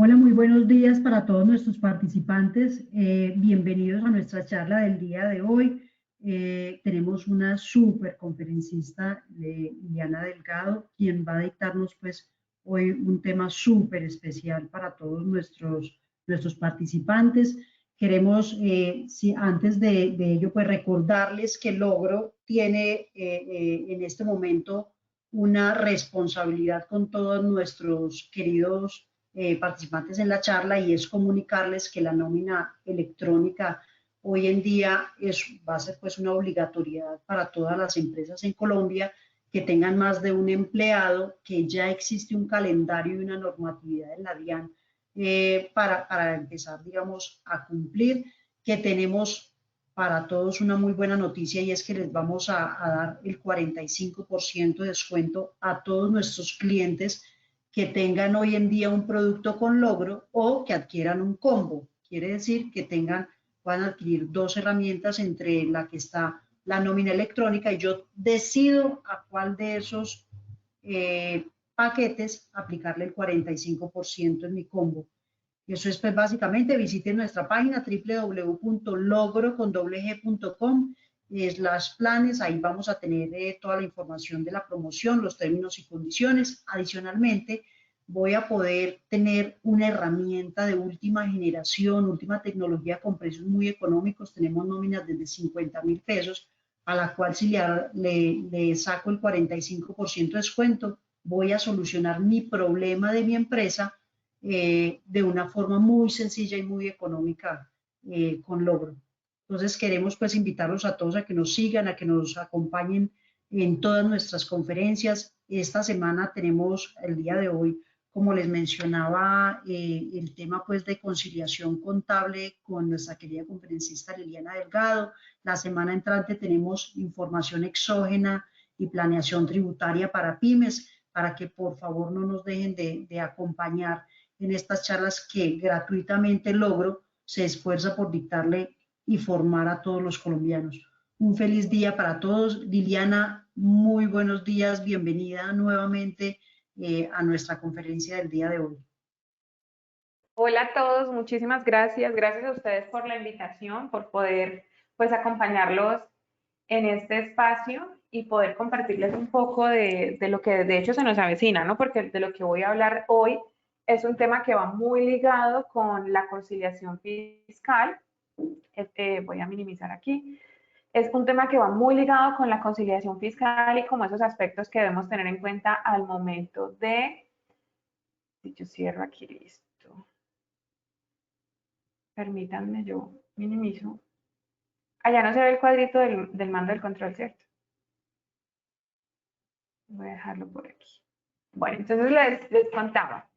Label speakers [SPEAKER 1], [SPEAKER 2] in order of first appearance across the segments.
[SPEAKER 1] Hola, muy buenos días para todos nuestros participantes. Bienvenidos a nuestra charla del día de hoy. Tenemos una súper conferencista, Liliana Delgado, quien va a dictarnos pues hoy un tema súper especial para todos nuestros participantes. Queremos, antes de ello, pues recordarles que Logro tiene en este momento una responsabilidad con todos nuestros queridos participantes en la charla, y es comunicarles que la nómina electrónica hoy en día va a ser pues una obligatoriedad para todas las empresas en Colombia que tengan más de un empleado, que ya existe un calendario y una normatividad en la DIAN para empezar, digamos, a cumplir, que tenemos para todos una muy buena noticia, y es que les vamos a dar el 45% de descuento a todos nuestros clientes que tengan hoy en día un producto con Logro o que adquieran un combo. Quiere decir que puedan adquirir dos herramientas entre la que está la nómina electrónica, y yo decido a cuál de esos paquetes aplicarle el 45% en mi combo. Eso es pues básicamente, visiten nuestra página www.logro.com las planes, ahí vamos a tener toda la información de la promoción, los términos y condiciones. Adicionalmente, voy a poder tener una herramienta de última generación, última tecnología con precios muy económicos. Tenemos nóminas desde 50.000 pesos, a la cual si le saco el 45% de descuento, voy a solucionar mi problema de mi empresa de una forma muy sencilla y muy económica con Logro. Entonces queremos pues invitarlos a todos a que nos sigan, a que nos acompañen en todas nuestras conferencias. Esta semana tenemos el día de hoy, como les mencionaba, el tema pues de conciliación contable con nuestra querida conferencista Liliana Delgado. La semana entrante tenemos información exógena y planeación tributaria para pymes, para que por favor no nos dejen de acompañar en estas charlas que gratuitamente Logro se esfuerza por dictarle y formar a todos los colombianos. Un feliz día para todos. Liliana, muy buenos días. Bienvenida nuevamente a nuestra conferencia del día de hoy.
[SPEAKER 2] Hola a todos, muchísimas gracias. Gracias a ustedes por la invitación, por poder pues acompañarlos en este espacio y poder compartirles un poco de lo que de hecho se nos avecina, ¿no? Porque de lo que voy a hablar hoy es un tema que va muy ligado con la conciliación fiscal. Voy a minimizar aquí. Es un tema que va muy ligado con la conciliación fiscal y como esos aspectos que debemos tener en cuenta al momento de... Si yo cierro aquí, listo. Permítanme, yo minimizo. Allá no se ve el cuadrito del mando del control, ¿cierto? Voy a dejarlo por aquí. Bueno, entonces les contaba.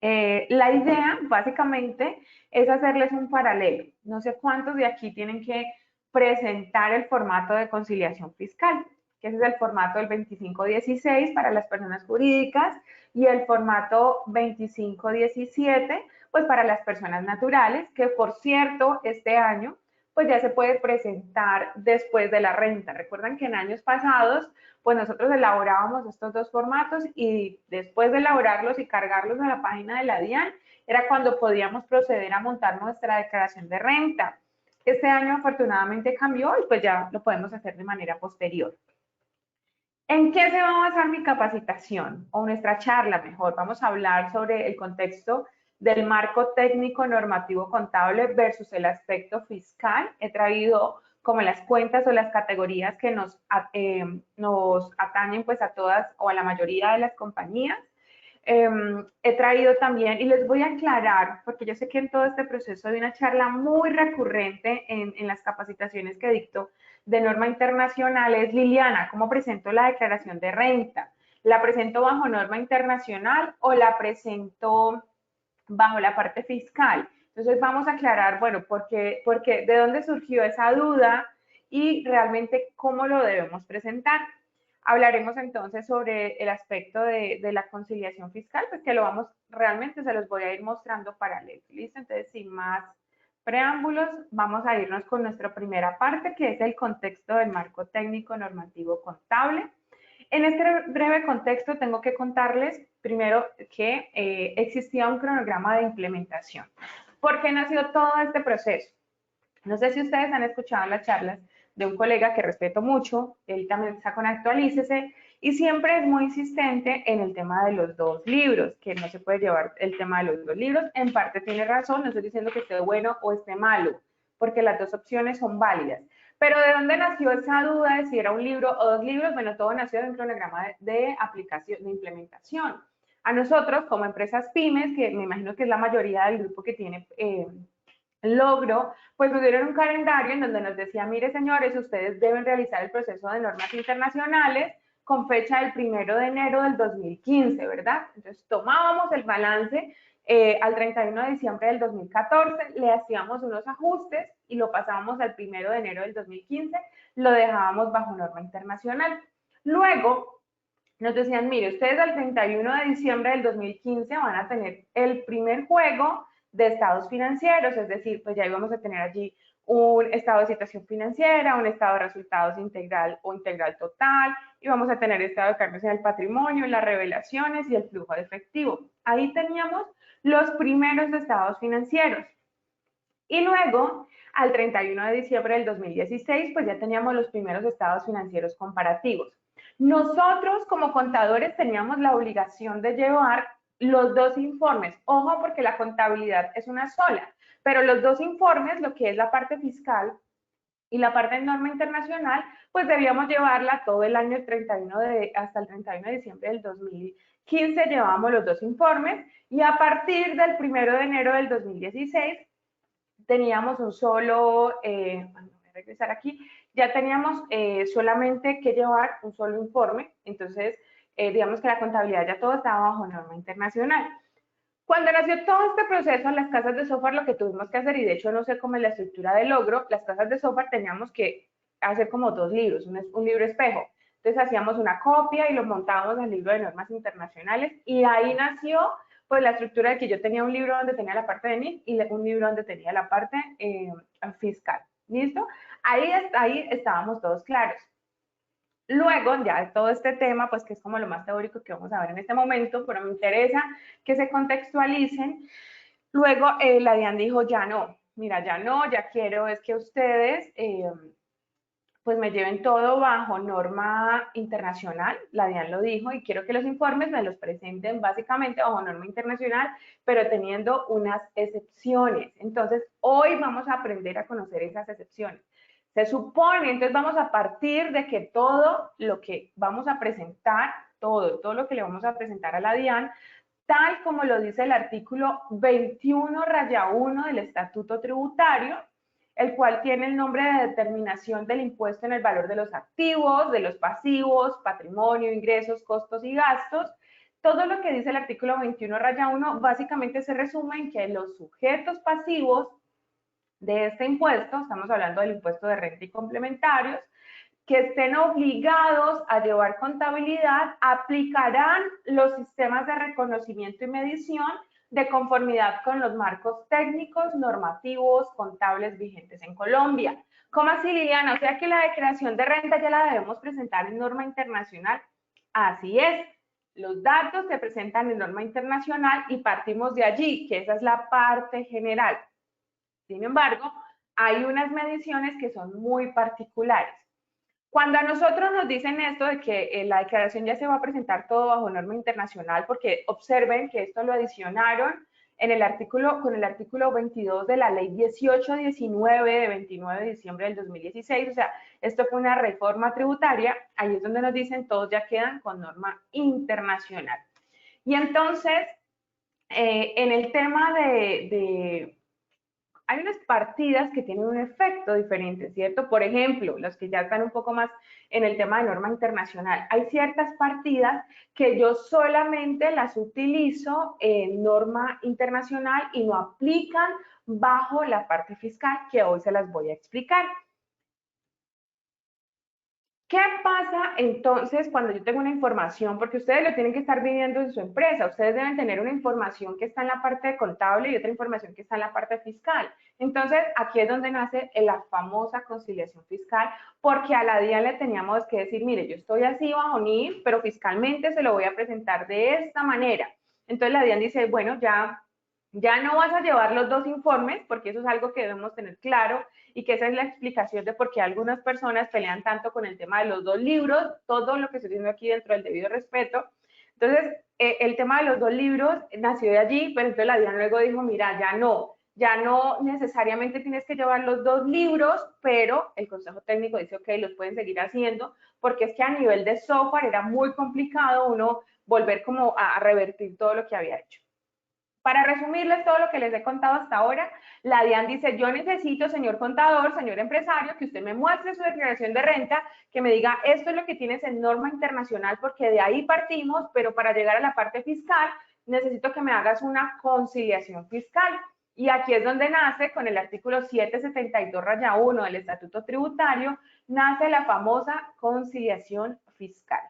[SPEAKER 2] La idea, básicamente, es hacerles un paralelo. No sé cuántos de aquí tienen que presentar el formato de conciliación fiscal, que ese es el formato del 2516 para las personas jurídicas y el formato 2517, pues para las personas naturales, que por cierto, este año, pues ya se puede presentar después de la renta. Recuerdan que en años pasados pues nosotros elaborábamos estos dos formatos y después de elaborarlos y cargarlos a la página de la DIAN, era cuando podíamos proceder a montar nuestra declaración de renta. Este año afortunadamente cambió y pues ya lo podemos hacer de manera posterior. ¿En qué se va a basar mi capacitación o nuestra charla mejor? Vamos a hablar sobre el contexto del marco técnico normativo contable versus el aspecto fiscal. He traído como las cuentas o las categorías que nos atañen pues a todas o a la mayoría de las compañías. He traído también, y les voy a aclarar, porque yo sé que en todo este proceso hay una charla muy recurrente en las capacitaciones que dicto de norma internacional, es Liliana, ¿cómo presento la declaración de renta? ¿La presento bajo norma internacional o la presento bajo la parte fiscal? Entonces vamos a aclarar, bueno, de dónde surgió esa duda y realmente cómo lo debemos presentar. Hablaremos entonces sobre el aspecto de la conciliación fiscal, pues que lo vamos, realmente se los voy a ir mostrando paralelo. ¿Listo? Entonces, sin más preámbulos, vamos a irnos con nuestra primera parte, que es el contexto del marco técnico normativo contable. En este breve contexto tengo que contarles primero que existía un cronograma de implementación. ¿Por qué nació todo este proceso? No sé si ustedes han escuchado las charlas de un colega que respeto mucho, él también está con Actualícese, y siempre es muy insistente en el tema de los dos libros, que no se puede llevar el tema de los dos libros. En parte tiene razón, no estoy diciendo que esté bueno o esté malo, porque las dos opciones son válidas. Pero ¿de dónde nació esa duda de si era un libro o dos libros? Bueno, todo nació de un cronograma de aplicación, de implementación. A nosotros, como empresas pymes, que me imagino que es la mayoría del grupo que tiene logro, pues nos dieron un calendario en donde nos decía, mire señores, ustedes deben realizar el proceso de normas internacionales con fecha del 1 de enero del 2015, ¿verdad? Entonces tomábamos el balance al 31 de diciembre del 2014, le hacíamos unos ajustes y lo pasábamos al 1 de enero del 2015, lo dejábamos bajo norma internacional. Luego nos decían, mire, ustedes al 31 de diciembre del 2015 van a tener el primer juego de estados financieros, es decir, pues ya íbamos a tener allí un estado de situación financiera, un estado de resultados integral o integral total, y vamos a tener estado de cambios en el patrimonio, las revelaciones y el flujo de efectivo. Ahí teníamos los primeros estados financieros. Y luego, al 31 de diciembre del 2016, pues ya teníamos los primeros estados financieros comparativos. Nosotros como contadores teníamos la obligación de llevar los dos informes. Ojo, porque la contabilidad es una sola, pero los dos informes, lo que es la parte fiscal y la parte de norma internacional, pues debíamos llevarla todo el año hasta el 31 de diciembre del 2015 llevábamos los dos informes, y a partir del 1 de enero del 2016 teníamos un solo, voy a regresar aquí, ya teníamos solamente que llevar un solo informe. Entonces digamos que la contabilidad ya todo estaba bajo norma internacional. Cuando nació todo este proceso, las casas de software lo que tuvimos que hacer, y de hecho no sé cómo es la estructura de logro, las casas de software teníamos que hacer como dos libros, un libro espejo. Entonces hacíamos una copia y lo montábamos en el libro de normas internacionales, y ahí nació pues la estructura de que yo tenía un libro donde tenía la parte de NIF y un libro donde tenía la parte fiscal. ¿Listo? Ahí estábamos todos claros. Luego, ya de todo este tema, pues que es como lo más teórico que vamos a ver en este momento, pero me interesa que se contextualicen. Luego la DIAN dijo, ya no, mira, ya no, ya quiero es que ustedes pues me lleven todo bajo norma internacional, la DIAN lo dijo, y quiero que los informes me los presenten básicamente bajo norma internacional, pero teniendo unas excepciones. Entonces, hoy vamos a aprender a conocer esas excepciones. Se supone, entonces vamos a partir de que todo lo que vamos a presentar, todo lo que le vamos a presentar a la DIAN, tal como lo dice el artículo 21-1 del Estatuto Tributario, el cual tiene el nombre de determinación del impuesto en el valor de los activos, de los pasivos, patrimonio, ingresos, costos y gastos. Todo lo que dice el artículo 21-1 básicamente se resume en que los sujetos pasivos de este impuesto, estamos hablando del impuesto de renta y complementarios, que estén obligados a llevar contabilidad, aplicarán los sistemas de reconocimiento y medición de conformidad con los marcos técnicos, normativos, contables vigentes en Colombia. ¿Cómo así, Liliana? O sea que la declaración de renta ya la debemos presentar en norma internacional. Así es. Los datos se presentan en norma internacional y partimos de allí, que esa es la parte general. Sin embargo, hay unas mediciones que son muy particulares. Cuando a nosotros nos dicen esto de que la declaración ya se va a presentar todo bajo norma internacional, porque observen que esto lo adicionaron en el artículo, con el artículo 22 de la ley 1819 de 29 de diciembre del 2016, o sea, esto fue una reforma tributaria, ahí es donde nos dicen todos ya quedan con norma internacional. Y entonces, en el tema hay unas partidas que tienen un efecto diferente, ¿cierto? Por ejemplo, los que ya están un poco más en el tema de norma internacional, hay ciertas partidas que yo solamente las utilizo en norma internacional y no aplican bajo la parte fiscal, que hoy se las voy a explicar. ¿Qué pasa entonces cuando yo tengo una información? Porque ustedes lo tienen que estar viviendo en su empresa. Ustedes deben tener una información que está en la parte contable y otra información que está en la parte fiscal. Entonces, aquí es donde nace la famosa conciliación fiscal, porque a la DIAN le teníamos que decir, mire, yo estoy así bajo NIF, pero fiscalmente se lo voy a presentar de esta manera. Entonces, la DIAN dice, bueno, ya no vas a llevar los dos informes, porque eso es algo que debemos tener claro, y que esa es la explicación de por qué algunas personas pelean tanto con el tema de los dos libros, todo lo que estoy diciendo aquí dentro del debido respeto. Entonces, el tema de los dos libros nació de allí, pero entonces la DIAN luego dijo, mira, ya no necesariamente tienes que llevar los dos libros, pero el Consejo Técnico dice, ok, los pueden seguir haciendo, porque es que a nivel de software era muy complicado uno volver como a revertir todo lo que había hecho. Para resumirles todo lo que les he contado hasta ahora, la DIAN dice, yo necesito, señor contador, señor empresario, que usted me muestre su declaración de renta, que me diga, esto es lo que tienes en norma internacional, porque de ahí partimos, pero para llegar a la parte fiscal, necesito que me hagas una conciliación fiscal. Y aquí es donde nace, con el artículo 772-1 del Estatuto Tributario, nace la famosa conciliación fiscal.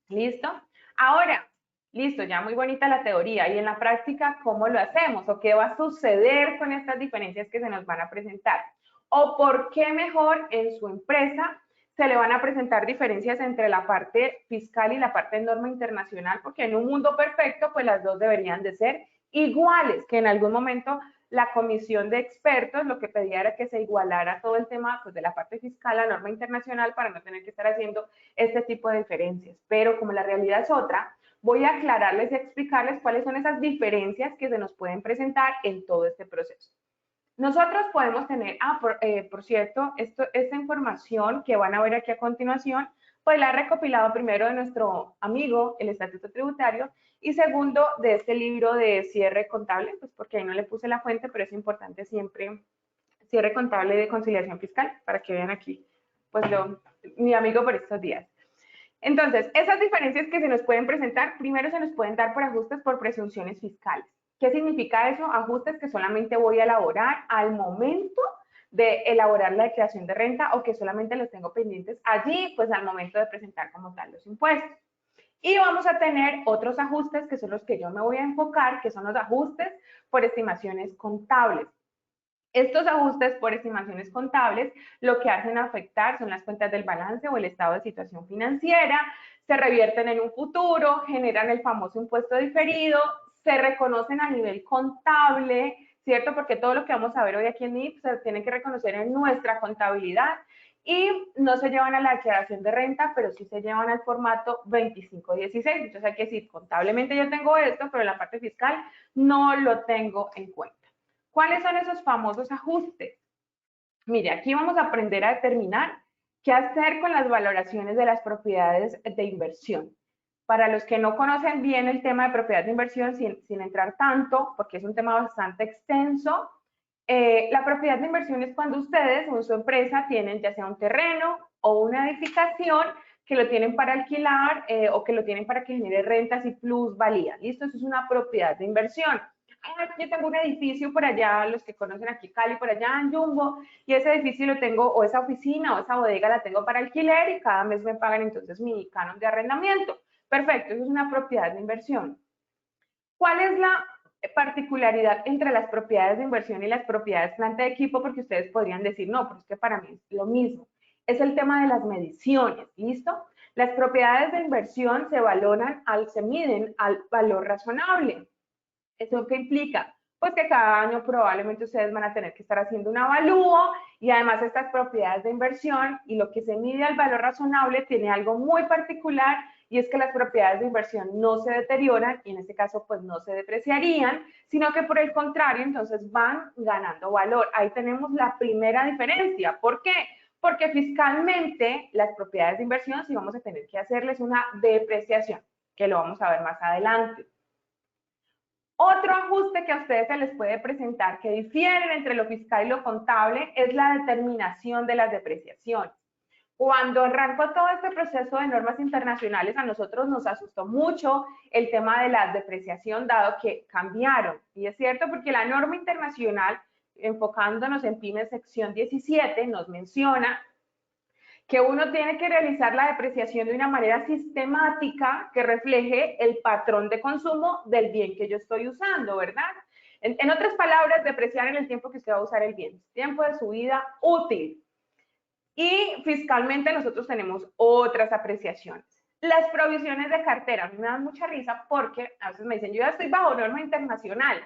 [SPEAKER 2] ¿Listo? Ahora, listo, ya muy bonita la teoría. Y en la práctica, ¿cómo lo hacemos? ¿O qué va a suceder con estas diferencias que se nos van a presentar? ¿O por qué mejor en su empresa se le van a presentar diferencias entre la parte fiscal y la parte de norma internacional? Porque en un mundo perfecto, pues las dos deberían de ser iguales, que en algún momento la comisión de expertos lo que pedía era que se igualara todo el tema pues, de la parte fiscal a la norma internacional para no tener que estar haciendo este tipo de diferencias. Pero como la realidad es otra, voy a aclararles y explicarles cuáles son esas diferencias que se nos pueden presentar en todo este proceso. Nosotros podemos tener, por cierto, esta información que van a ver aquí a continuación, pues la he recopilado primero de nuestro amigo, el Estatuto Tributario, y segundo, de este libro de cierre contable, pues porque ahí no le puse la fuente, pero es importante siempre cierre contable de conciliación fiscal, para que vean aquí, pues mi amigo por estos días. Entonces, esas diferencias que se nos pueden presentar, primero se nos pueden dar por ajustes por presunciones fiscales. ¿Qué significa eso? Ajustes que solamente voy a elaborar al momento de elaborar la declaración de renta o que solamente los tengo pendientes allí, pues al momento de presentar como tal los impuestos. Y vamos a tener otros ajustes que son los que yo me voy a enfocar, que son los ajustes por estimaciones contables. Estos ajustes por estimaciones contables lo que hacen afectar son las cuentas del balance o el estado de situación financiera, se revierten en un futuro, generan el famoso impuesto diferido, se reconocen a nivel contable, ¿cierto? Porque todo lo que vamos a ver hoy aquí en NIF se tiene que reconocer en nuestra contabilidad y no se llevan a la declaración de renta, pero sí se llevan al formato 2516. Entonces hay que decir, contablemente yo tengo esto, pero en la parte fiscal no lo tengo en cuenta. ¿Cuáles son esos famosos ajustes? Mire, aquí vamos a aprender a determinar qué hacer con las valoraciones de las propiedades de inversión. Para los que no conocen bien el tema de propiedad de inversión, sin entrar tanto, porque es un tema bastante extenso, la propiedad de inversión es cuando ustedes en su empresa tienen ya sea un terreno o una edificación que lo tienen para alquilar o que lo tienen para que genere rentas y plusvalía. ¿Listo? Eso es una propiedad de inversión. Yo tengo un edificio por allá, los que conocen aquí Cali, por allá en Jumbo, y ese edificio lo tengo, o esa oficina, o esa bodega la tengo para alquiler y cada mes me pagan entonces mi canon de arrendamiento. Perfecto, eso es una propiedad de inversión. ¿Cuál es la particularidad entre las propiedades de inversión y las propiedades planta de equipo? Porque ustedes podrían decir, no, pero es que para mí es lo mismo. Es el tema de las mediciones, ¿listo? Las propiedades de inversión se miden al valor razonable. ¿Eso qué implica? Pues que cada año probablemente ustedes van a tener que estar haciendo un avalúo y además estas propiedades de inversión y lo que se mide al valor razonable tiene algo muy particular y es que las propiedades de inversión no se deterioran y en este caso pues no se depreciarían, sino que por el contrario entonces van ganando valor. Ahí tenemos la primera diferencia. ¿Por qué? Porque fiscalmente las propiedades de inversión sí vamos a tener que hacerles una depreciación, que lo vamos a ver más adelante. Otro ajuste que a ustedes se les puede presentar que difieren entre lo fiscal y lo contable es la determinación de las depreciaciones. Cuando arrancó todo este proceso de normas internacionales, a nosotros nos asustó mucho el tema de la depreciación, dado que cambiaron. Y es cierto porque la norma internacional, enfocándonos en pymes sección 17, nos menciona que uno tiene que realizar la depreciación de una manera sistemática que refleje el patrón de consumo del bien que yo estoy usando, ¿verdad? En otras palabras, depreciar en el tiempo que usted va a usar el bien, tiempo de su vida útil. Y fiscalmente nosotros tenemos otras apreciaciones. Las provisiones de cartera, a mí me dan mucha risa porque a veces me dicen, yo ya estoy bajo norma internacional.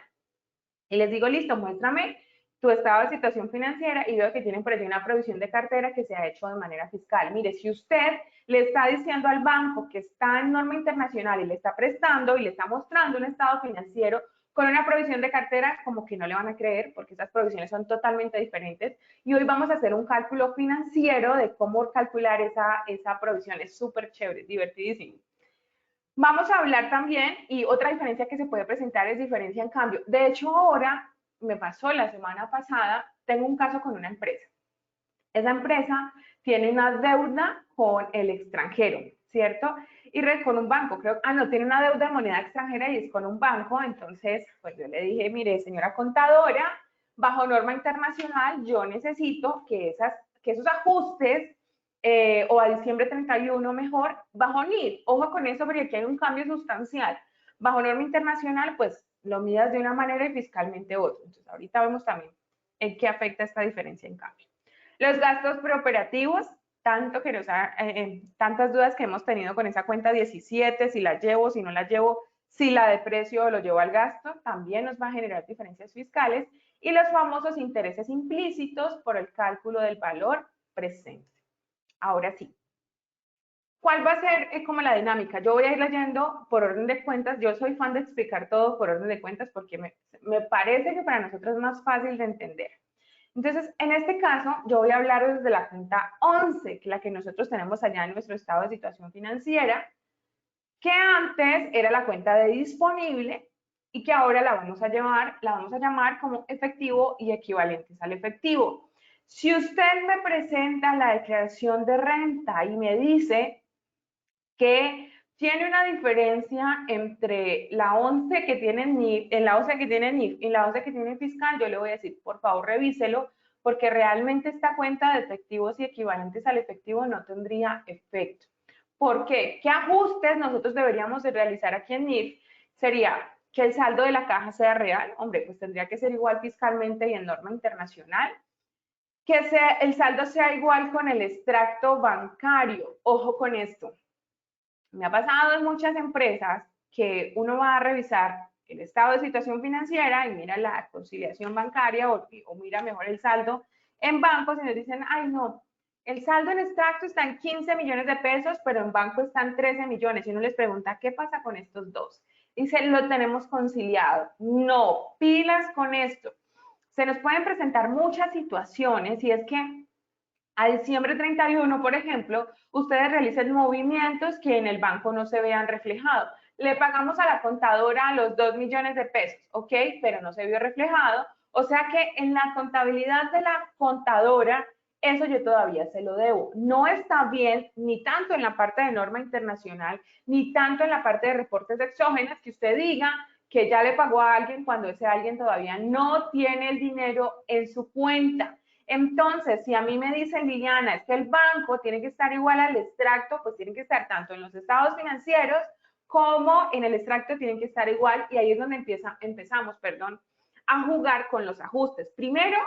[SPEAKER 2] Y les digo, listo, muéstrame tu estado de situación financiera y veo que tienen por allí una provisión de cartera que se ha hecho de manera fiscal. Mire, si usted le está diciendo al banco que está en norma internacional y le está prestando y le está mostrando un estado financiero con una provisión de cartera, como que no le van a creer porque esas provisiones son totalmente diferentes. Y hoy vamos a hacer un cálculo financiero de cómo calcular esa provisión. Es súper chévere, divertidísimo. Vamos a hablar también, y otra diferencia que se puede presentar es diferencia en cambio. De hecho, ahora me pasó la semana pasada, tengo un caso con una empresa. Esa empresa tiene una deuda con el extranjero, ¿cierto? Y con un banco, creo, no, tiene una deuda de moneda extranjera y es con un banco. Entonces, pues yo le dije, mire, señora contadora, bajo norma internacional, yo necesito que esos ajustes o a diciembre 31 mejor, bajo NIF. Ojo con eso porque aquí hay un cambio sustancial. Bajo norma internacional, pues lo midas de una manera y fiscalmente otra. Entonces, ahorita vemos también en qué afecta esta diferencia en cambio. Los gastos preoperativos, tantas dudas que hemos tenido con esa cuenta 17, si la llevo, si no la llevo, si la deprecio o lo llevo al gasto, también nos va a generar diferencias fiscales. Y los famosos intereses implícitos por el cálculo del valor presente. Ahora sí, ¿cuál va a ser como la dinámica? Yo voy a ir leyendo por orden de cuentas. Yo soy fan de explicar todo por orden de cuentas porque me parece que para nosotros es más fácil de entender. Entonces, en este caso, yo voy a hablar desde la cuenta 11, que es la que nosotros tenemos allá en nuestro estado de situación financiera, que antes era la cuenta de disponible y que ahora la vamos a llamar como efectivo y equivalentes al efectivo. Si usted me presenta la declaración de renta y me dice que tiene una diferencia entre la 11 que tiene NIF, en la 11 que tiene NIF y la 11 que tiene fiscal, yo le voy a decir, por favor, revíselo, porque realmente esta cuenta de efectivos y equivalentes al efectivo no tendría efecto. ¿Por qué? ¿Qué ajustes nosotros deberíamos de realizar aquí en NIF? Sería que el saldo de la caja sea real, hombre, pues tendría que ser igual fiscalmente y en norma internacional. Que el saldo sea igual con el extracto bancario. Ojo con esto. Me ha pasado en muchas empresas que uno va a revisar el estado de situación financiera y mira la conciliación bancaria o mira mejor el saldo en bancos y nos dicen, ay no, el saldo en extracto está en 15 millones de pesos, pero en banco están 13 millones. Y uno les pregunta, ¿qué pasa con estos dos? Dice, lo tenemos conciliado. No, pilas con esto. Se nos pueden presentar muchas situaciones y es que a diciembre 31, por ejemplo, ustedes realicen movimientos que en el banco no se vean reflejados. Le pagamos a la contadora los 2 millones de pesos, ¿ok? Pero no se vio reflejado. O sea que en la contabilidad de la contadora, eso yo todavía se lo debo. No está bien, ni tanto en la parte de norma internacional, ni tanto en la parte de reportes exógenos, que usted diga que ya le pagó a alguien cuando ese alguien todavía no tiene el dinero en su cuenta. Entonces, si a mí me dicen, Liliana, es que el banco tiene que estar igual al extracto, pues tiene que estar tanto en los estados financieros como en el extracto tienen que estar igual, y ahí es donde empezamos a jugar con los ajustes. Primero,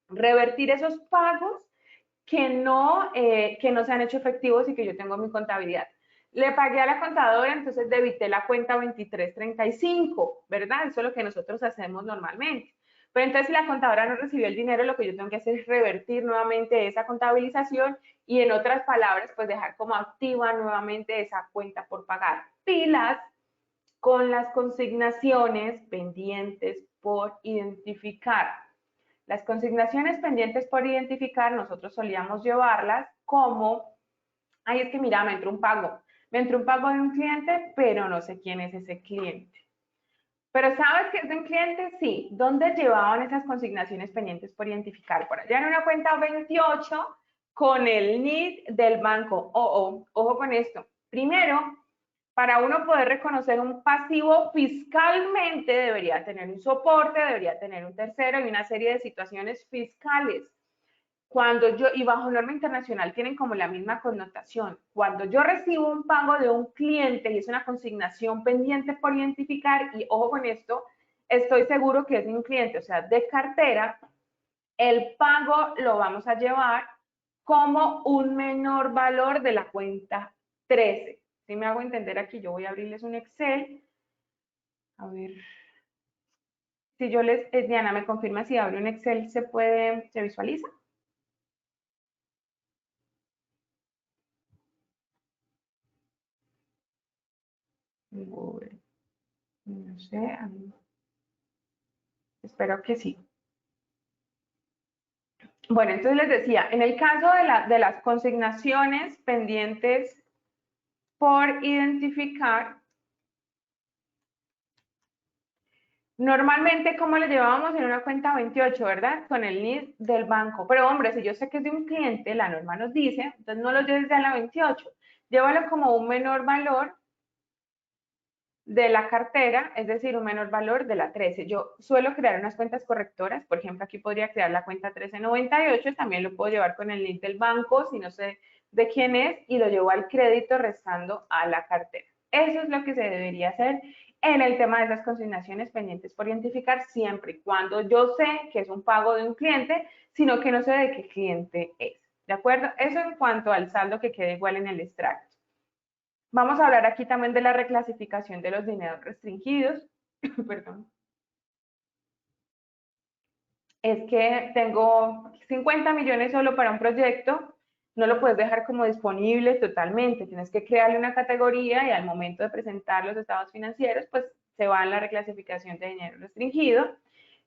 [SPEAKER 2] revertir esos pagos que no se han hecho efectivos y que yo tengo en mi contabilidad. Le pagué a la contadora, entonces debité la cuenta 2335, ¿verdad? Eso es lo que nosotros hacemos normalmente. Pero entonces si la contadora no recibió el dinero, lo que yo tengo que hacer es revertir nuevamente esa contabilización y, en otras palabras, pues dejar como activa nuevamente esa cuenta por pagar. Pilas con las consignaciones pendientes por identificar. Las consignaciones pendientes por identificar, nosotros solíamos llevarlas como, ay, es que mira, me entró un pago de un cliente, pero no sé quién es ese cliente. Pero ¿sabes que es de un cliente? Sí. ¿Dónde llevaban esas consignaciones pendientes por identificar? Por allá en una cuenta 28 con el NID del banco. Ojo con esto. Primero, para uno poder reconocer un pasivo fiscalmente debería tener un soporte, debería tener un tercero y una serie de situaciones fiscales. y bajo norma internacional tienen como la misma connotación. Cuando yo recibo un pago de un cliente y es una consignación pendiente por identificar, y ojo con esto, estoy seguro que es de un cliente, o sea, de cartera, el pago lo vamos a llevar como un menor valor de la cuenta 13. Si me hago entender aquí, yo voy a abrirles un Excel. A ver, si yo les, Diana, ¿me confirma si abro un Excel se visualiza? Google. No sé, espero que sí. Bueno, entonces les decía, en el caso de las consignaciones pendientes por identificar, normalmente, ¿cómo lo llevábamos en una cuenta 28, verdad? Con el NID del banco. Pero, hombre, si yo sé que es de un cliente, la norma nos dice, entonces no lo lleves ya a la 28. Llévalo como un menor valor de la cartera, es decir, un menor valor de la 13. Yo suelo crear unas cuentas correctoras, por ejemplo, aquí podría crear la cuenta 1398, también lo puedo llevar con el link del banco, si no sé de quién es, y lo llevo al crédito restando a la cartera. Eso es lo que se debería hacer en el tema de esas consignaciones pendientes por identificar, siempre y cuando yo sé que es un pago de un cliente, sino que no sé de qué cliente es. ¿De acuerdo? Eso en cuanto al saldo que quede igual en el extracto. Vamos a hablar aquí también de la reclasificación de los dineros restringidos. Perdón. Es que tengo 50 millones solo para un proyecto, no lo puedes dejar como disponible totalmente, tienes que crearle una categoría y al momento de presentar los estados financieros, pues se va en la reclasificación de dinero restringido.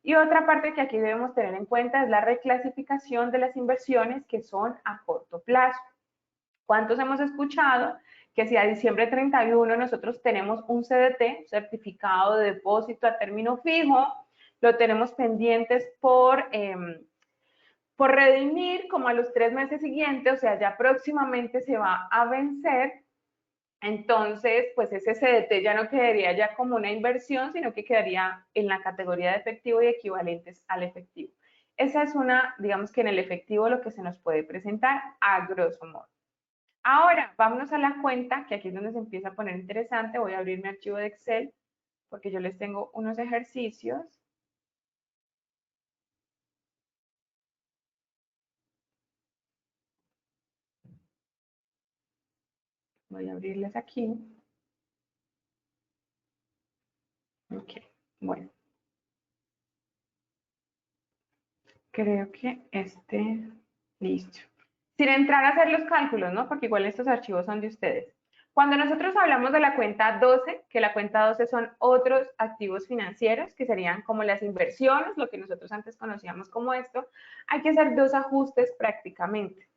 [SPEAKER 2] Y otra parte que aquí debemos tener en cuenta es la reclasificación de las inversiones que son a corto plazo. ¿Cuántos hemos escuchado que si a diciembre 31 nosotros tenemos un CDT, certificado de depósito a término fijo, lo tenemos pendientes por redimir como a los 3 meses siguientes, o sea, ya próximamente se va a vencer, entonces pues ese CDT ya no quedaría ya como una inversión, sino que quedaría en la categoría de efectivo y equivalentes al efectivo. Esa es una, digamos que en el efectivo lo que se nos puede presentar a grosso modo. Ahora, vámonos a la cuenta, que aquí es donde se empieza a poner interesante. Voy a abrir mi archivo de Excel porque yo les tengo unos ejercicios. Voy a abrirles aquí. Ok, bueno. Creo que listo. Sin entrar a hacer los cálculos, ¿no? Porque igual estos archivos son de ustedes. Cuando nosotros hablamos de la cuenta 12, que la cuenta 12 son otros activos financieros, que serían como las inversiones, lo que nosotros antes conocíamos como esto, hay que hacer dos ajustes prácticamente.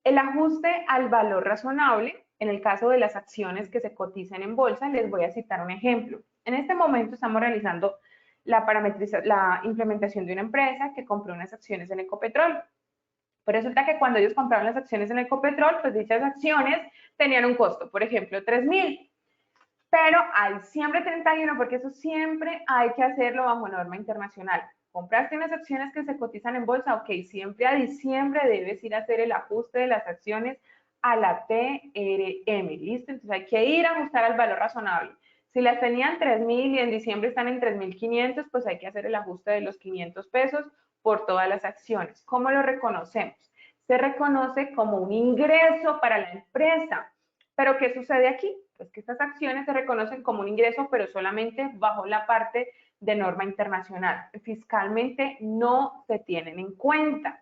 [SPEAKER 2] El ajuste al valor razonable, en el caso de las acciones que se cotizan en bolsa, les voy a citar un ejemplo. En este momento estamos realizando la implementación de una empresa que compró unas acciones en Ecopetrol. Pues resulta que cuando ellos compraron las acciones en Ecopetrol, pues dichas acciones tenían un costo, por ejemplo, 3.000. Pero a diciembre 31, porque eso siempre hay que hacerlo bajo norma internacional. Compraste unas acciones que se cotizan en bolsa, ok, siempre a diciembre debes ir a hacer el ajuste de las acciones a la TRM, ¿listo? Entonces hay que ir a ajustar al valor razonable. Si las tenían 3.000 y en diciembre están en 3.500, pues hay que hacer el ajuste de los 500 pesos por todas las acciones. ¿Cómo lo reconocemos? Se reconoce como un ingreso para la empresa. ¿Pero qué sucede aquí? Pues que estas acciones se reconocen como un ingreso, pero solamente bajo la parte de norma internacional. Fiscalmente no se tienen en cuenta.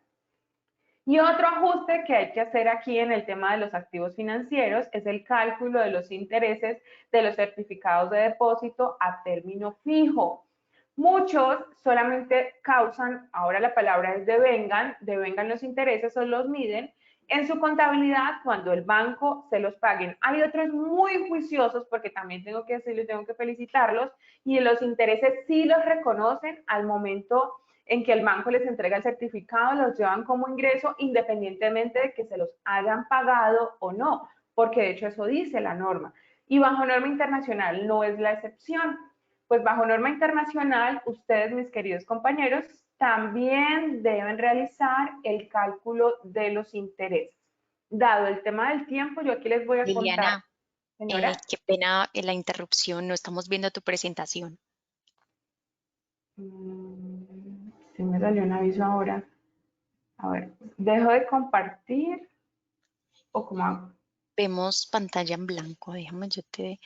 [SPEAKER 2] Y otro ajuste que hay que hacer aquí en el tema de los activos financieros es el cálculo de los intereses de los certificados de depósito a término fijo. Muchos solamente causan, ahora la palabra es devengan los intereses o los miden en su contabilidad cuando el banco se los paguen. Hay otros muy juiciosos, porque también tengo que decirles, tengo que felicitarlos, y los intereses sí los reconocen al momento en que el banco les entrega el certificado, los llevan como ingreso independientemente de que se los hayan pagado o no, porque de hecho eso dice la norma. Y bajo norma internacional no es la excepción. Pues bajo norma internacional, ustedes, mis queridos compañeros, también deben realizar el cálculo de los intereses. Dado el tema del tiempo, yo aquí les voy a contar,
[SPEAKER 3] Liliana,
[SPEAKER 2] señora.
[SPEAKER 3] qué pena la interrupción, no estamos viendo tu presentación.
[SPEAKER 2] Sí me salió un aviso ahora. A ver, dejo de compartir o cómo hago.
[SPEAKER 3] Vemos pantalla en blanco, déjame, yo te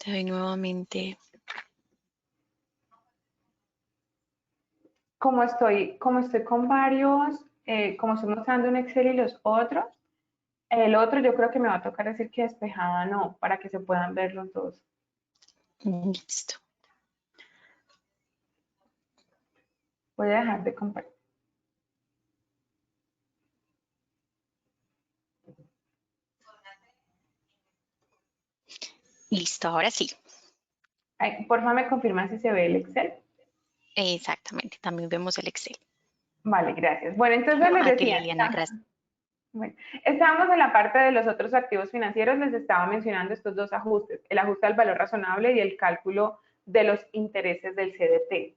[SPEAKER 3] doy nuevamente.
[SPEAKER 2] Como estoy con varios, como estoy mostrando un Excel y los otros, el otro yo creo que me va a tocar decir que despejada no, para que se puedan ver los dos.
[SPEAKER 3] Listo.
[SPEAKER 2] Voy a dejar de compartir.
[SPEAKER 3] Listo, ahora sí.
[SPEAKER 2] Ay, porfa, me confirma si se ve el Excel.
[SPEAKER 3] Exactamente, también vemos el Excel.
[SPEAKER 2] Vale, gracias. Bueno, entonces les
[SPEAKER 3] A ti,
[SPEAKER 2] decía,
[SPEAKER 3] Liliana, gracias.
[SPEAKER 2] bueno, estábamos en la parte de los otros activos financieros, les estaba mencionando estos dos ajustes, el ajuste al valor razonable y el cálculo de los intereses del CDT.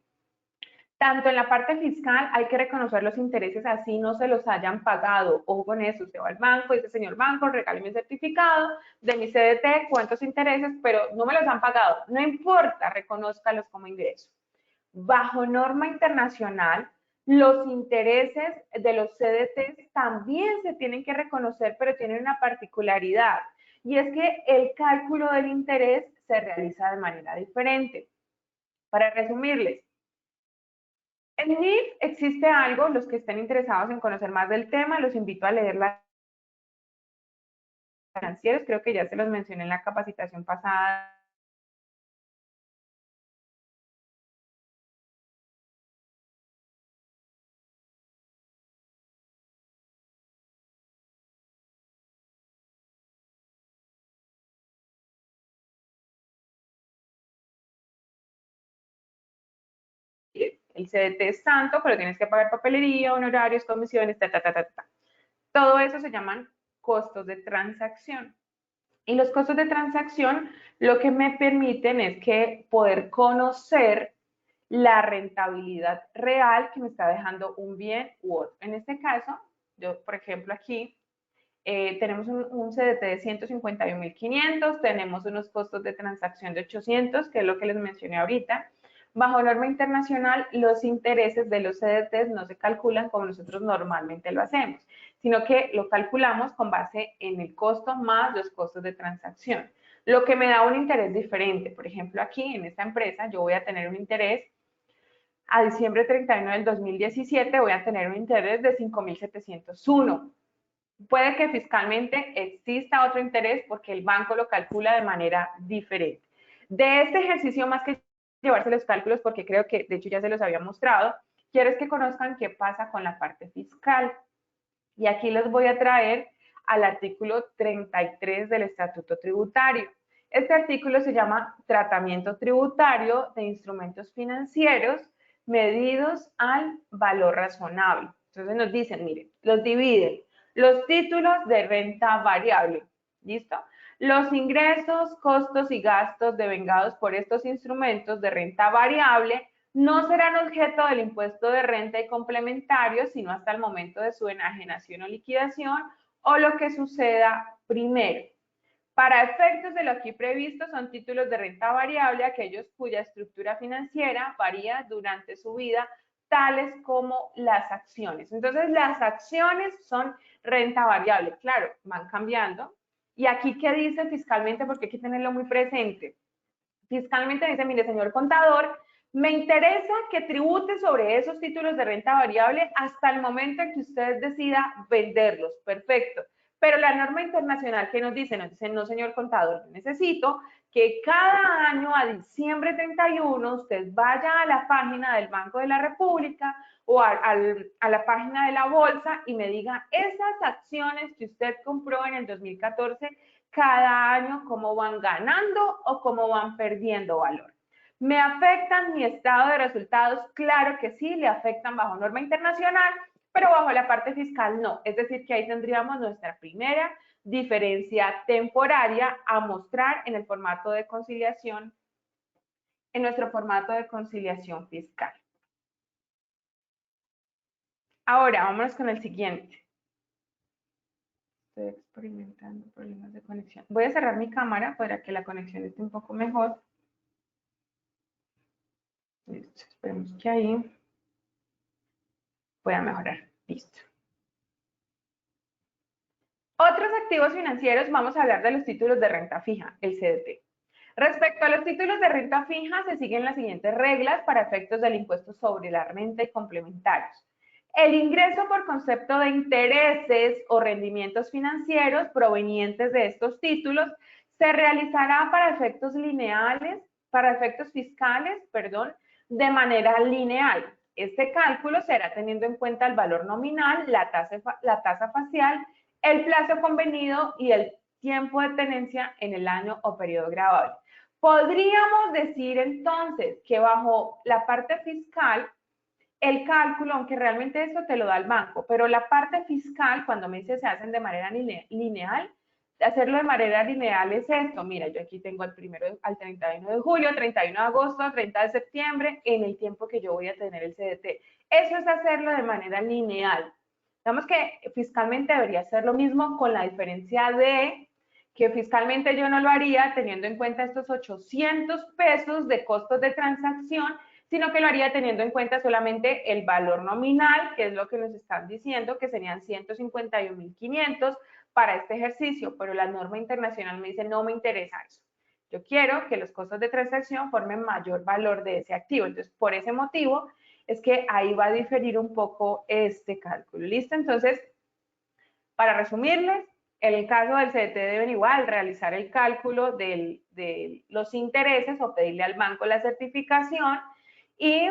[SPEAKER 2] Tanto en la parte fiscal hay que reconocer los intereses así no se los hayan pagado. Ojo con eso, usted va al banco, dice, señor banco, regáleme un certificado de mi CDT, cuántos intereses, pero no me los han pagado. No importa, reconózcalos como ingreso. Bajo norma internacional, los intereses de los CDTs también se tienen que reconocer, pero tienen una particularidad, y es que el cálculo del interés se realiza de manera diferente. Para resumirles, en NIF existe algo, los que estén interesados en conocer más del tema, los invito a leer las financieros, creo que ya se los mencioné en la capacitación pasada. El CDT es tanto, pero tienes que pagar papelería, honorarios, comisiones, Todo eso se llaman costos de transacción. Y los costos de transacción lo que me permiten es que poder conocer la rentabilidad real que me está dejando un bien u otro. En este caso, yo, por ejemplo, aquí tenemos un CDT de 151.500, tenemos unos costos de transacción de 800, que es lo que les mencioné ahorita. Bajo norma internacional, los intereses de los CDTs no se calculan como nosotros normalmente lo hacemos, sino que lo calculamos con base en el costo más los costos de transacción, lo que me da un interés diferente. Por ejemplo, aquí en esta empresa yo voy a tener un interés a diciembre 31 del 2017, voy a tener un interés de 5.701. Puede que fiscalmente exista otro interés porque el banco lo calcula de manera diferente. De este ejercicio, más que llevarse los cálculos, porque creo que de hecho ya se los había mostrado, quiero es que conozcan qué pasa con la parte fiscal. Y aquí les voy a traer al artículo 33 del Estatuto Tributario. Este artículo se llama Tratamiento Tributario de Instrumentos Financieros medidos al valor razonable. Entonces nos dicen, miren, los dividen. Los títulos de renta variable, ¿listo? Los ingresos, costos y gastos devengados por estos instrumentos de renta variable no serán objeto del impuesto de renta y complementarios, sino hasta el momento de su enajenación o liquidación o lo que suceda primero. Para efectos de lo aquí previsto, son títulos de renta variable aquellos cuya estructura financiera varía durante su vida, tales como las acciones. Entonces, las acciones son renta variable. Claro, van cambiando. Y aquí, ¿qué dice fiscalmente? Porque hay que tenerlo muy presente. Fiscalmente dice, mire, señor contador, me interesa que tribute sobre esos títulos de renta variable hasta el momento en que usted decida venderlos. Perfecto. Pero la norma internacional que nos dice, no, señor contador, necesito que cada año a diciembre 31 usted vaya a la página del Banco de la República o a la página de la bolsa y me diga esas acciones que usted compró en el 2014 cada año, cómo van ganando o cómo van perdiendo valor. ¿Me afectan mi estado de resultados? Claro que sí, le afectan bajo norma internacional, pero bajo la parte fiscal no. Es decir, que ahí tendríamos nuestra primera diferencia temporaria a mostrar en el formato de conciliación en nuestro formato de conciliación fiscal. Ahora, vámonos con el siguiente. Estoy experimentando problemas de conexión. Voy a cerrar mi cámara para que la conexión esté un poco mejor. Listo, esperemos que ahí pueda mejorar. Listo. Otros activos financieros, vamos a hablar de los títulos de renta fija, el CDT. Respecto a los títulos de renta fija, se siguen las siguientes reglas para efectos del impuesto sobre la renta y complementarios. El ingreso por concepto de intereses o rendimientos financieros provenientes de estos títulos se realizará para efectos lineales, para efectos fiscales, de manera lineal. Este cálculo será teniendo en cuenta el valor nominal, la tasa facial, el plazo convenido y el tiempo de tenencia en el año o periodo gravable. Podríamos decir entonces que bajo la parte fiscal, el cálculo, aunque realmente esto te lo da el banco, pero la parte fiscal, cuando me dice se hacen de manera lineal, hacerlo de manera lineal es esto. Mira, yo aquí tengo al 31 de julio, 31 de agosto, 30 de septiembre, en el tiempo que yo voy a tener el CDT. Eso es hacerlo de manera lineal. Digamos que fiscalmente debería ser lo mismo, con la diferencia de que fiscalmente yo no lo haría teniendo en cuenta estos 800 pesos de costos de transacción, sino que lo haría teniendo en cuenta solamente el valor nominal, que es lo que nos están diciendo, que serían 151.500 para este ejercicio, pero la norma internacional me dice no me interesa eso. Yo quiero que los costos de transacción formen mayor valor de ese activo. Entonces, por ese motivo, es que ahí va a diferir un poco este cálculo. ¿Listo? Entonces, para resumirles, en el caso del CDT deben igual realizar el cálculo de los intereses o pedirle al banco la certificación y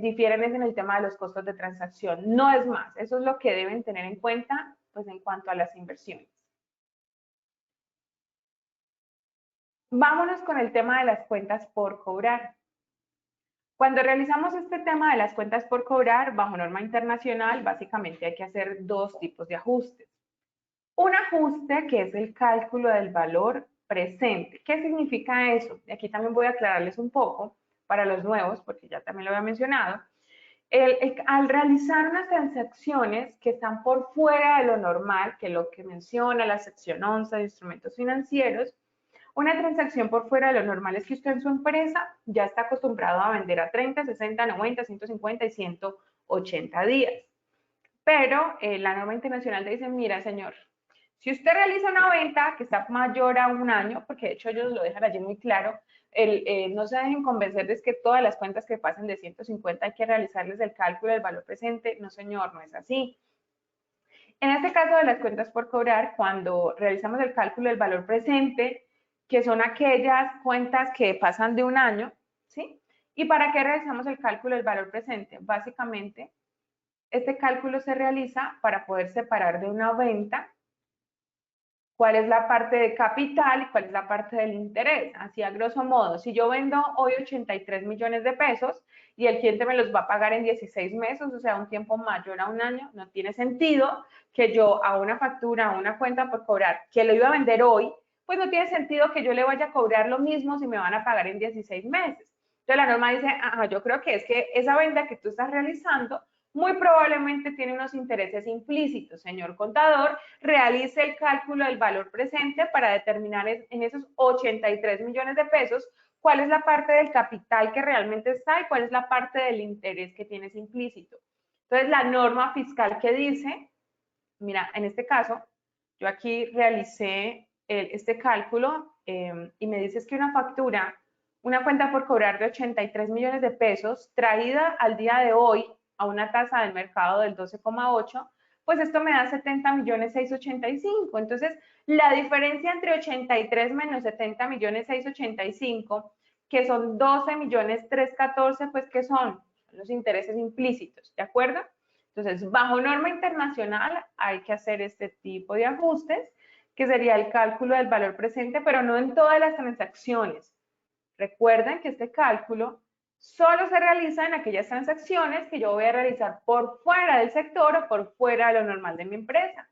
[SPEAKER 2] difieren en el tema de los costos de transacción. No es más, eso es lo que deben tener en cuenta pues, en cuanto a las inversiones. Vámonos con el tema de las cuentas por cobrar. Cuando realizamos este tema de las cuentas por cobrar, bajo norma internacional, básicamente hay que hacer dos tipos de ajustes. Un ajuste que es el cálculo del valor presente. ¿Qué significa eso? Y aquí también voy a aclararles un poco para los nuevos, porque ya también lo había mencionado. Al realizar unas transacciones que están por fuera de lo normal, que es lo que menciona la sección 11 de instrumentos financieros, una transacción por fuera de lo normal es que usted en su empresa ya está acostumbrado a vender a 30, 60, 90, 150 y 180 días. Pero la norma internacional te dice, mira, señor, si usted realiza una venta que está mayor a un año, porque de hecho ellos lo dejan allí muy claro, no se dejen convencer de que todas las cuentas que pasen de 150 hay que realizarles el cálculo del valor presente. No, señor, no es así. En este caso de las cuentas por cobrar, cuando realizamos el cálculo del valor presente, que son aquellas cuentas que pasan de un año, ¿sí? ¿Y para qué realizamos el cálculo del valor presente? Básicamente, este cálculo se realiza para poder separar de una venta cuál es la parte de capital y cuál es la parte del interés. Así a grosso modo, si yo vendo hoy 83 millones de pesos y el cliente me los va a pagar en 16 meses, o sea, un tiempo mayor a un año, no tiene sentido que yo a una factura, a una cuenta por cobrar, que lo iba a vender hoy, pues no tiene sentido que yo le vaya a cobrar lo mismo si me van a pagar en 16 meses. Entonces la norma dice, yo creo que es que esa venta que tú estás realizando muy probablemente tiene unos intereses implícitos. Señor contador, realice el cálculo del valor presente para determinar en esos 83 millones de pesos cuál es la parte del capital que realmente está y cuál es la parte del interés que tienes implícito. Entonces, la norma fiscal que dice, mira, en este caso, yo aquí realicé este cálculo y me dices que una factura, una cuenta por cobrar de 83 millones de pesos traída al día de hoy a una tasa del mercado del 12,8, pues esto me da 70 millones 685. Entonces, la diferencia entre 83 menos 70 millones 685, que son 12 millones 314, pues ¿qué son? Los intereses implícitos, ¿de acuerdo? Entonces, bajo norma internacional hay que hacer este tipo de ajustes, que sería el cálculo del valor presente, pero no en todas las transacciones. Recuerden que este cálculo solo se realiza en aquellas transacciones que yo voy a realizar por fuera del sector o por fuera de lo normal de mi empresa.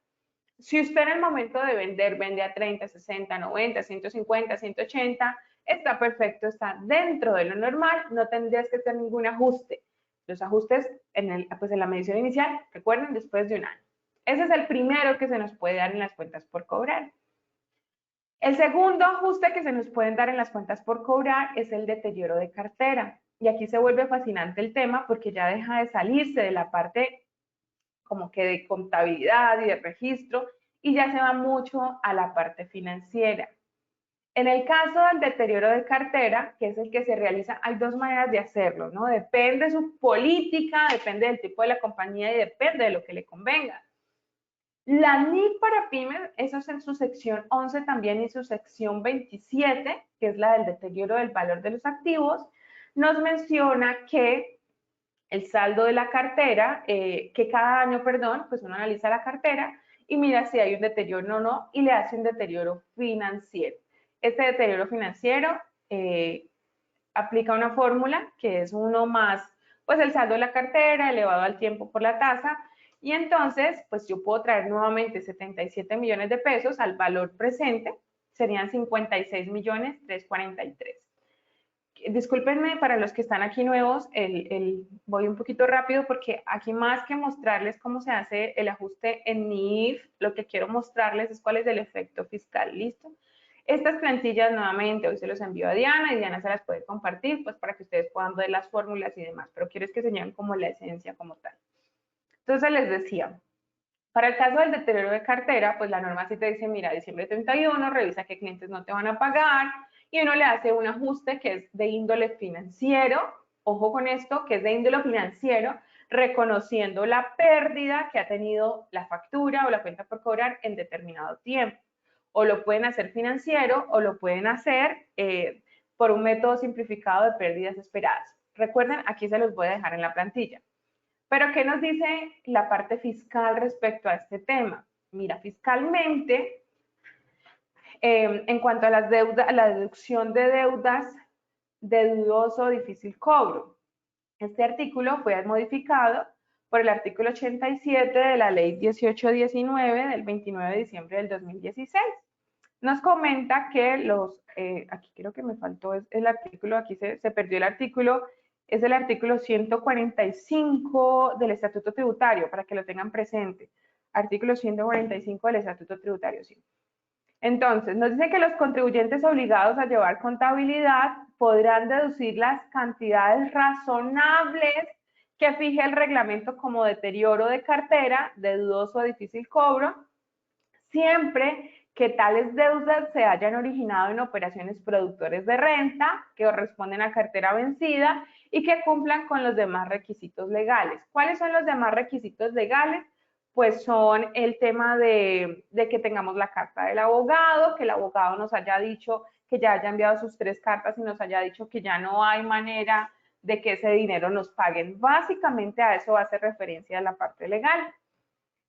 [SPEAKER 2] Si usted en el momento de vender vende a 30, 60, 90, 150, 180, está perfecto, está dentro de lo normal, no tendrías que hacer ningún ajuste. Los ajustes en la medición inicial, recuerden, después de un año. Ese es el primero que se nos puede dar en las cuentas por cobrar. El segundo ajuste que se nos pueden dar en las cuentas por cobrar es el deterioro de cartera. Y aquí se vuelve fascinante el tema porque ya deja de salirse de la parte como que de contabilidad y de registro y ya se va mucho a la parte financiera. En el caso del deterioro de cartera, que es el que se realiza, hay dos maneras de hacerlo, ¿no? Depende de su política, depende del tipo de la compañía y depende de lo que le convenga. La NIC para pymes, eso es en su sección 11 también y su sección 27, que es la del deterioro del valor de los activos, nos menciona que el saldo de la cartera, que cada año, perdón, pues uno analiza la cartera y mira si hay un deterioro o no y le hace un deterioro financiero. Este deterioro financiero aplica una fórmula que es 1 más pues el saldo de la cartera elevado al tiempo por la tasa y entonces pues yo puedo traer nuevamente 77 millones de pesos al valor presente, serían 56 millones 343. Discúlpenme para los que están aquí nuevos, voy un poquito rápido porque aquí más que mostrarles cómo se hace el ajuste en NIF, lo que quiero mostrarles es cuál es el efecto fiscal, ¿listo? Estas plantillas nuevamente hoy se los envío a Diana y Diana se las puede compartir pues para que ustedes puedan ver las fórmulas y demás, pero quiero que señalen como la esencia como tal. Entonces les decía, para el caso del deterioro de cartera, pues la norma sí te dice, mira, diciembre 31, revisa qué clientes no te van a pagar y uno le hace un ajuste que es de índole financiero, ojo con esto, que es de índole financiero, reconociendo la pérdida que ha tenido la factura o la cuenta por cobrar en determinado tiempo. O lo pueden hacer financiero o lo pueden hacer por un método simplificado de pérdidas esperadas. Recuerden, aquí se los voy a dejar en la plantilla. Pero, ¿qué nos dice la parte fiscal respecto a este tema? Mira, fiscalmente, en cuanto a las deudas, a la deducción de deudas de dudoso o difícil cobro, este artículo fue modificado por el artículo 87 de la ley 1819 del 29 de diciembre del 2016. Nos comenta que aquí creo que me faltó el artículo, aquí se perdió el artículo, es el artículo 145 del Estatuto Tributario, para que lo tengan presente. Artículo 145 del Estatuto Tributario, sí. Entonces, nos dice que los contribuyentes obligados a llevar contabilidad podrán deducir las cantidades razonables que fije el reglamento como deterioro de cartera, de dudoso o difícil cobro, siempre que tales deudas se hayan originado en operaciones productores de renta que corresponden a cartera vencida y que cumplan con los demás requisitos legales. ¿Cuáles son los demás requisitos legales? Pues son el tema de que tengamos la carta del abogado, que el abogado nos haya dicho que ya haya enviado sus 3 cartas y nos haya dicho que ya no hay manera de que ese dinero nos paguen. Básicamente a eso hace referencia la parte legal.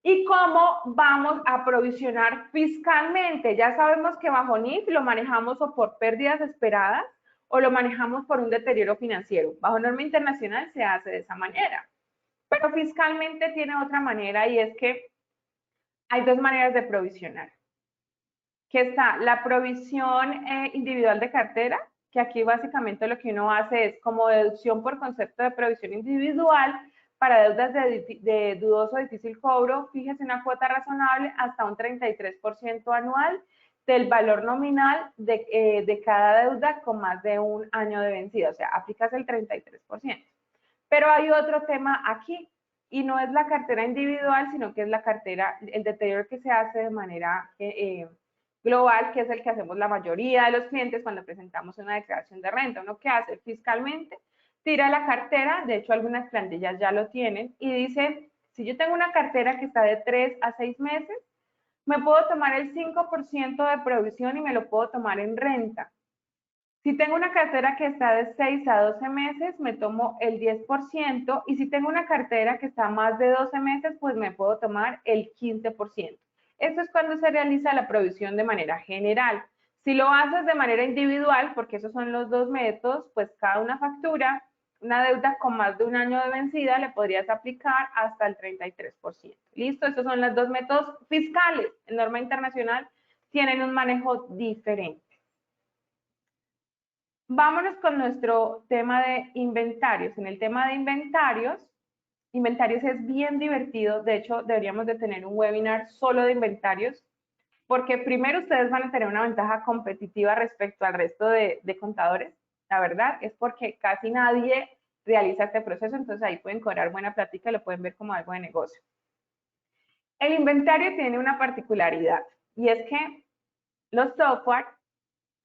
[SPEAKER 2] ¿Y cómo vamos a provisionar fiscalmente? Ya sabemos que bajo NIF lo manejamos o por pérdidas esperadas o lo manejamos por un deterioro financiero. Bajo norma internacional se hace de esa manera. Pero fiscalmente tiene otra manera y es que hay dos maneras de provisionar. Que está la provisión individual de cartera, que aquí básicamente lo que uno hace es como deducción por concepto de provisión individual para deudas de dudoso o difícil cobro, fíjese una cuota razonable hasta un 33% anual del valor nominal de cada deuda con más de un año de vencida, o sea, aplicas el 33%. Pero hay otro tema aquí, y no es la cartera individual, sino que es la cartera, el deterioro que se hace de manera global, que es el que hacemos la mayoría de los clientes cuando presentamos una declaración de renta. Uno que hace fiscalmente, tira la cartera, de hecho algunas plantillas ya lo tienen, y dice, si yo tengo una cartera que está de 3 a 6 meses, me puedo tomar el 5% de provisión y me lo puedo tomar en renta. Si tengo una cartera que está de 6 a 12 meses, me tomo el 10%, y si tengo una cartera que está más de 12 meses, pues me puedo tomar el 15%. Esto es cuando se realiza la provisión de manera general. Si lo haces de manera individual, porque esos son los dos métodos, pues cada una factura, una deuda con más de un año de vencida, le podrías aplicar hasta el 33%. ¿Listo? Estos son los dos métodos fiscales. En norma internacional tienen un manejo diferente. Vámonos con nuestro tema de inventarios. En el tema de inventarios es bien divertido. De hecho, deberíamos de tener un webinar solo de inventarios, porque primero ustedes van a tener una ventaja competitiva respecto al resto de contadores. La verdad es porque casi nadie realiza este proceso, entonces ahí pueden cobrar buena plática y lo pueden ver como algo de negocio. El inventario tiene una particularidad y es que los software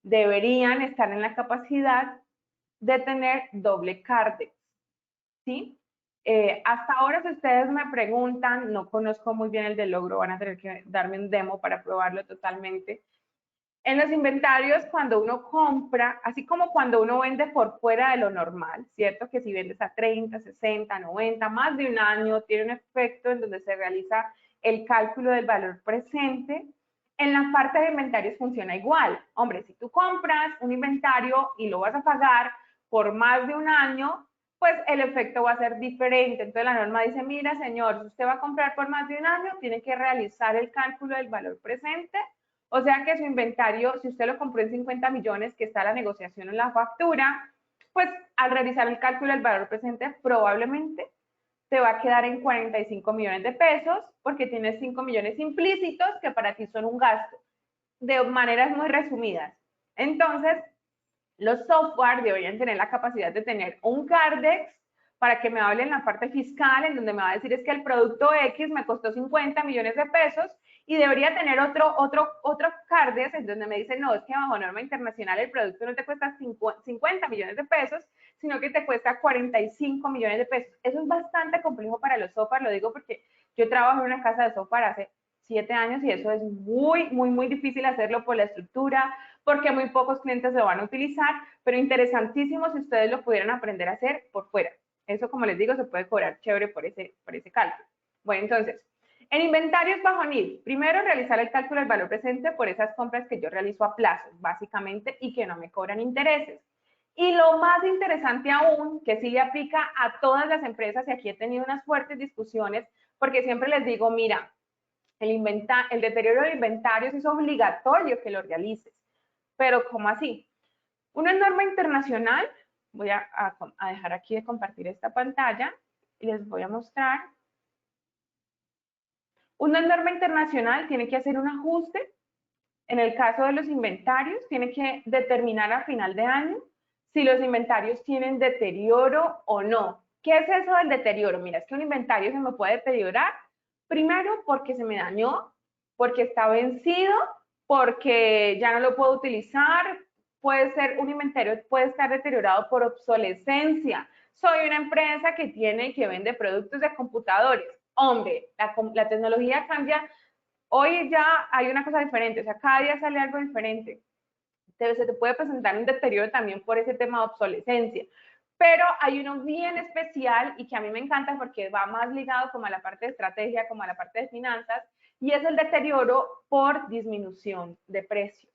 [SPEAKER 2] deberían estar en la capacidad de tener doble Cardex, ¿sí? Hasta ahora, si ustedes me preguntan, no conozco muy bien el de Logro, van a tener que darme un demo para probarlo totalmente. En los inventarios, cuando uno compra, así como cuando uno vende por fuera de lo normal, ¿cierto? Que si vendes a 30, 60, 90, más de un año, tiene un efecto en donde se realiza el cálculo del valor presente. En la parte de inventarios funciona igual. Hombre, si tú compras un inventario y lo vas a pagar por más de un año, pues el efecto va a ser diferente. Entonces la norma dice, mira, señor, si usted va a comprar por más de un año, tiene que realizar el cálculo del valor presente. O sea que su inventario, si usted lo compró en 50 millones, que está la negociación en la factura, pues al realizar el cálculo del valor presente, probablemente te va a quedar en 45 millones de pesos, porque tienes 5 millones implícitos que para ti son un gasto, de maneras muy resumidas. Entonces, los software deberían tener la capacidad de tener un Cardex para que me hable en la parte fiscal, en donde me va a decir es que el producto X me costó 50 millones de pesos y debería tener otro Cardex en donde me dice, no, es que bajo norma internacional el producto no te cuesta 50 millones de pesos, sino que te cuesta 45 millones de pesos. Eso es bastante complejo para los software, lo digo porque yo trabajo en una casa de software hace 7 años y eso es muy difícil hacerlo por la estructura, porque muy pocos clientes lo van a utilizar, pero interesantísimo si ustedes lo pudieran aprender a hacer por fuera. Eso, como les digo, se puede cobrar chévere por ese cálculo. Bueno, entonces, en inventarios bajo NIF, primero realizar el cálculo del valor presente por esas compras que yo realizo a plazos, básicamente, y que no me cobran intereses. Y lo más interesante aún, que sí le aplica a todas las empresas, y aquí he tenido unas fuertes discusiones, porque siempre les digo, mira, el deterioro de inventarios es obligatorio que lo realices. Pero, ¿cómo así? Una norma internacional, voy a dejar aquí de compartir esta pantalla y les voy a mostrar. Una norma internacional tiene que hacer un ajuste. En el caso de los inventarios, tiene que determinar a final de año si los inventarios tienen deterioro o no. ¿Qué es eso del deterioro? Mira, es que un inventario se me puede deteriorar, primero porque se me dañó, porque está vencido, porque ya no lo puedo utilizar, puede ser un inventario, puede estar deteriorado por obsolescencia. Soy una empresa que tiene y que vende productos de computadores. Hombre, la tecnología cambia. Hoy ya hay una cosa diferente, o sea, cada día sale algo diferente. Se te puede presentar un deterioro también por ese tema de obsolescencia. Pero hay uno bien especial y que a mí me encanta porque va más ligado como a la parte de estrategia, como a la parte de finanzas, y es el deterioro por disminución de precios.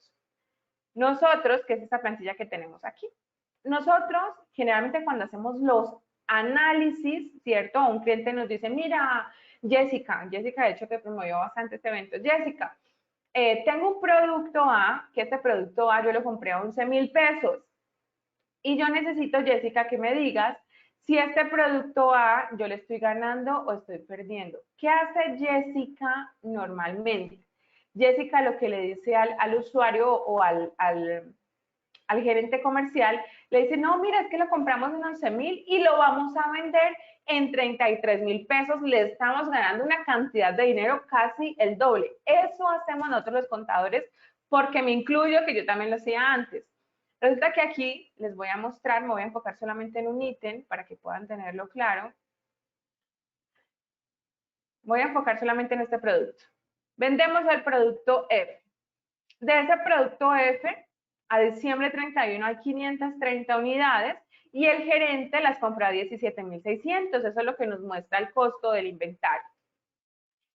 [SPEAKER 2] Nosotros, que es esta plantilla que tenemos aquí, nosotros generalmente cuando hacemos los análisis, ¿cierto? Un cliente nos dice, mira, Jessica de hecho que promovió bastante este evento, Jessica, tengo un producto A, que este producto A yo lo compré a 11,000 pesos y yo necesito, Jessica, que me digas si este producto A yo le estoy ganando o estoy perdiendo. ¿Qué hace Jessica normalmente? Jessica lo que le dice al usuario o al gerente comercial, le dice, no, mira, es que lo compramos en 11,000 y lo vamos a vender en 33,000 pesos, le estamos ganando una cantidad de dinero casi el doble. Eso hacemos nosotros los contadores, porque me incluyo, que yo también lo hacía antes. Resulta que aquí les voy a mostrar, me voy a enfocar solamente en un ítem para que puedan tenerlo claro. Voy a enfocar solamente en este producto. Vendemos el producto F. De ese producto F, a diciembre 31 hay 530 unidades y el gerente las compró a 17,600. Eso es lo que nos muestra el costo del inventario.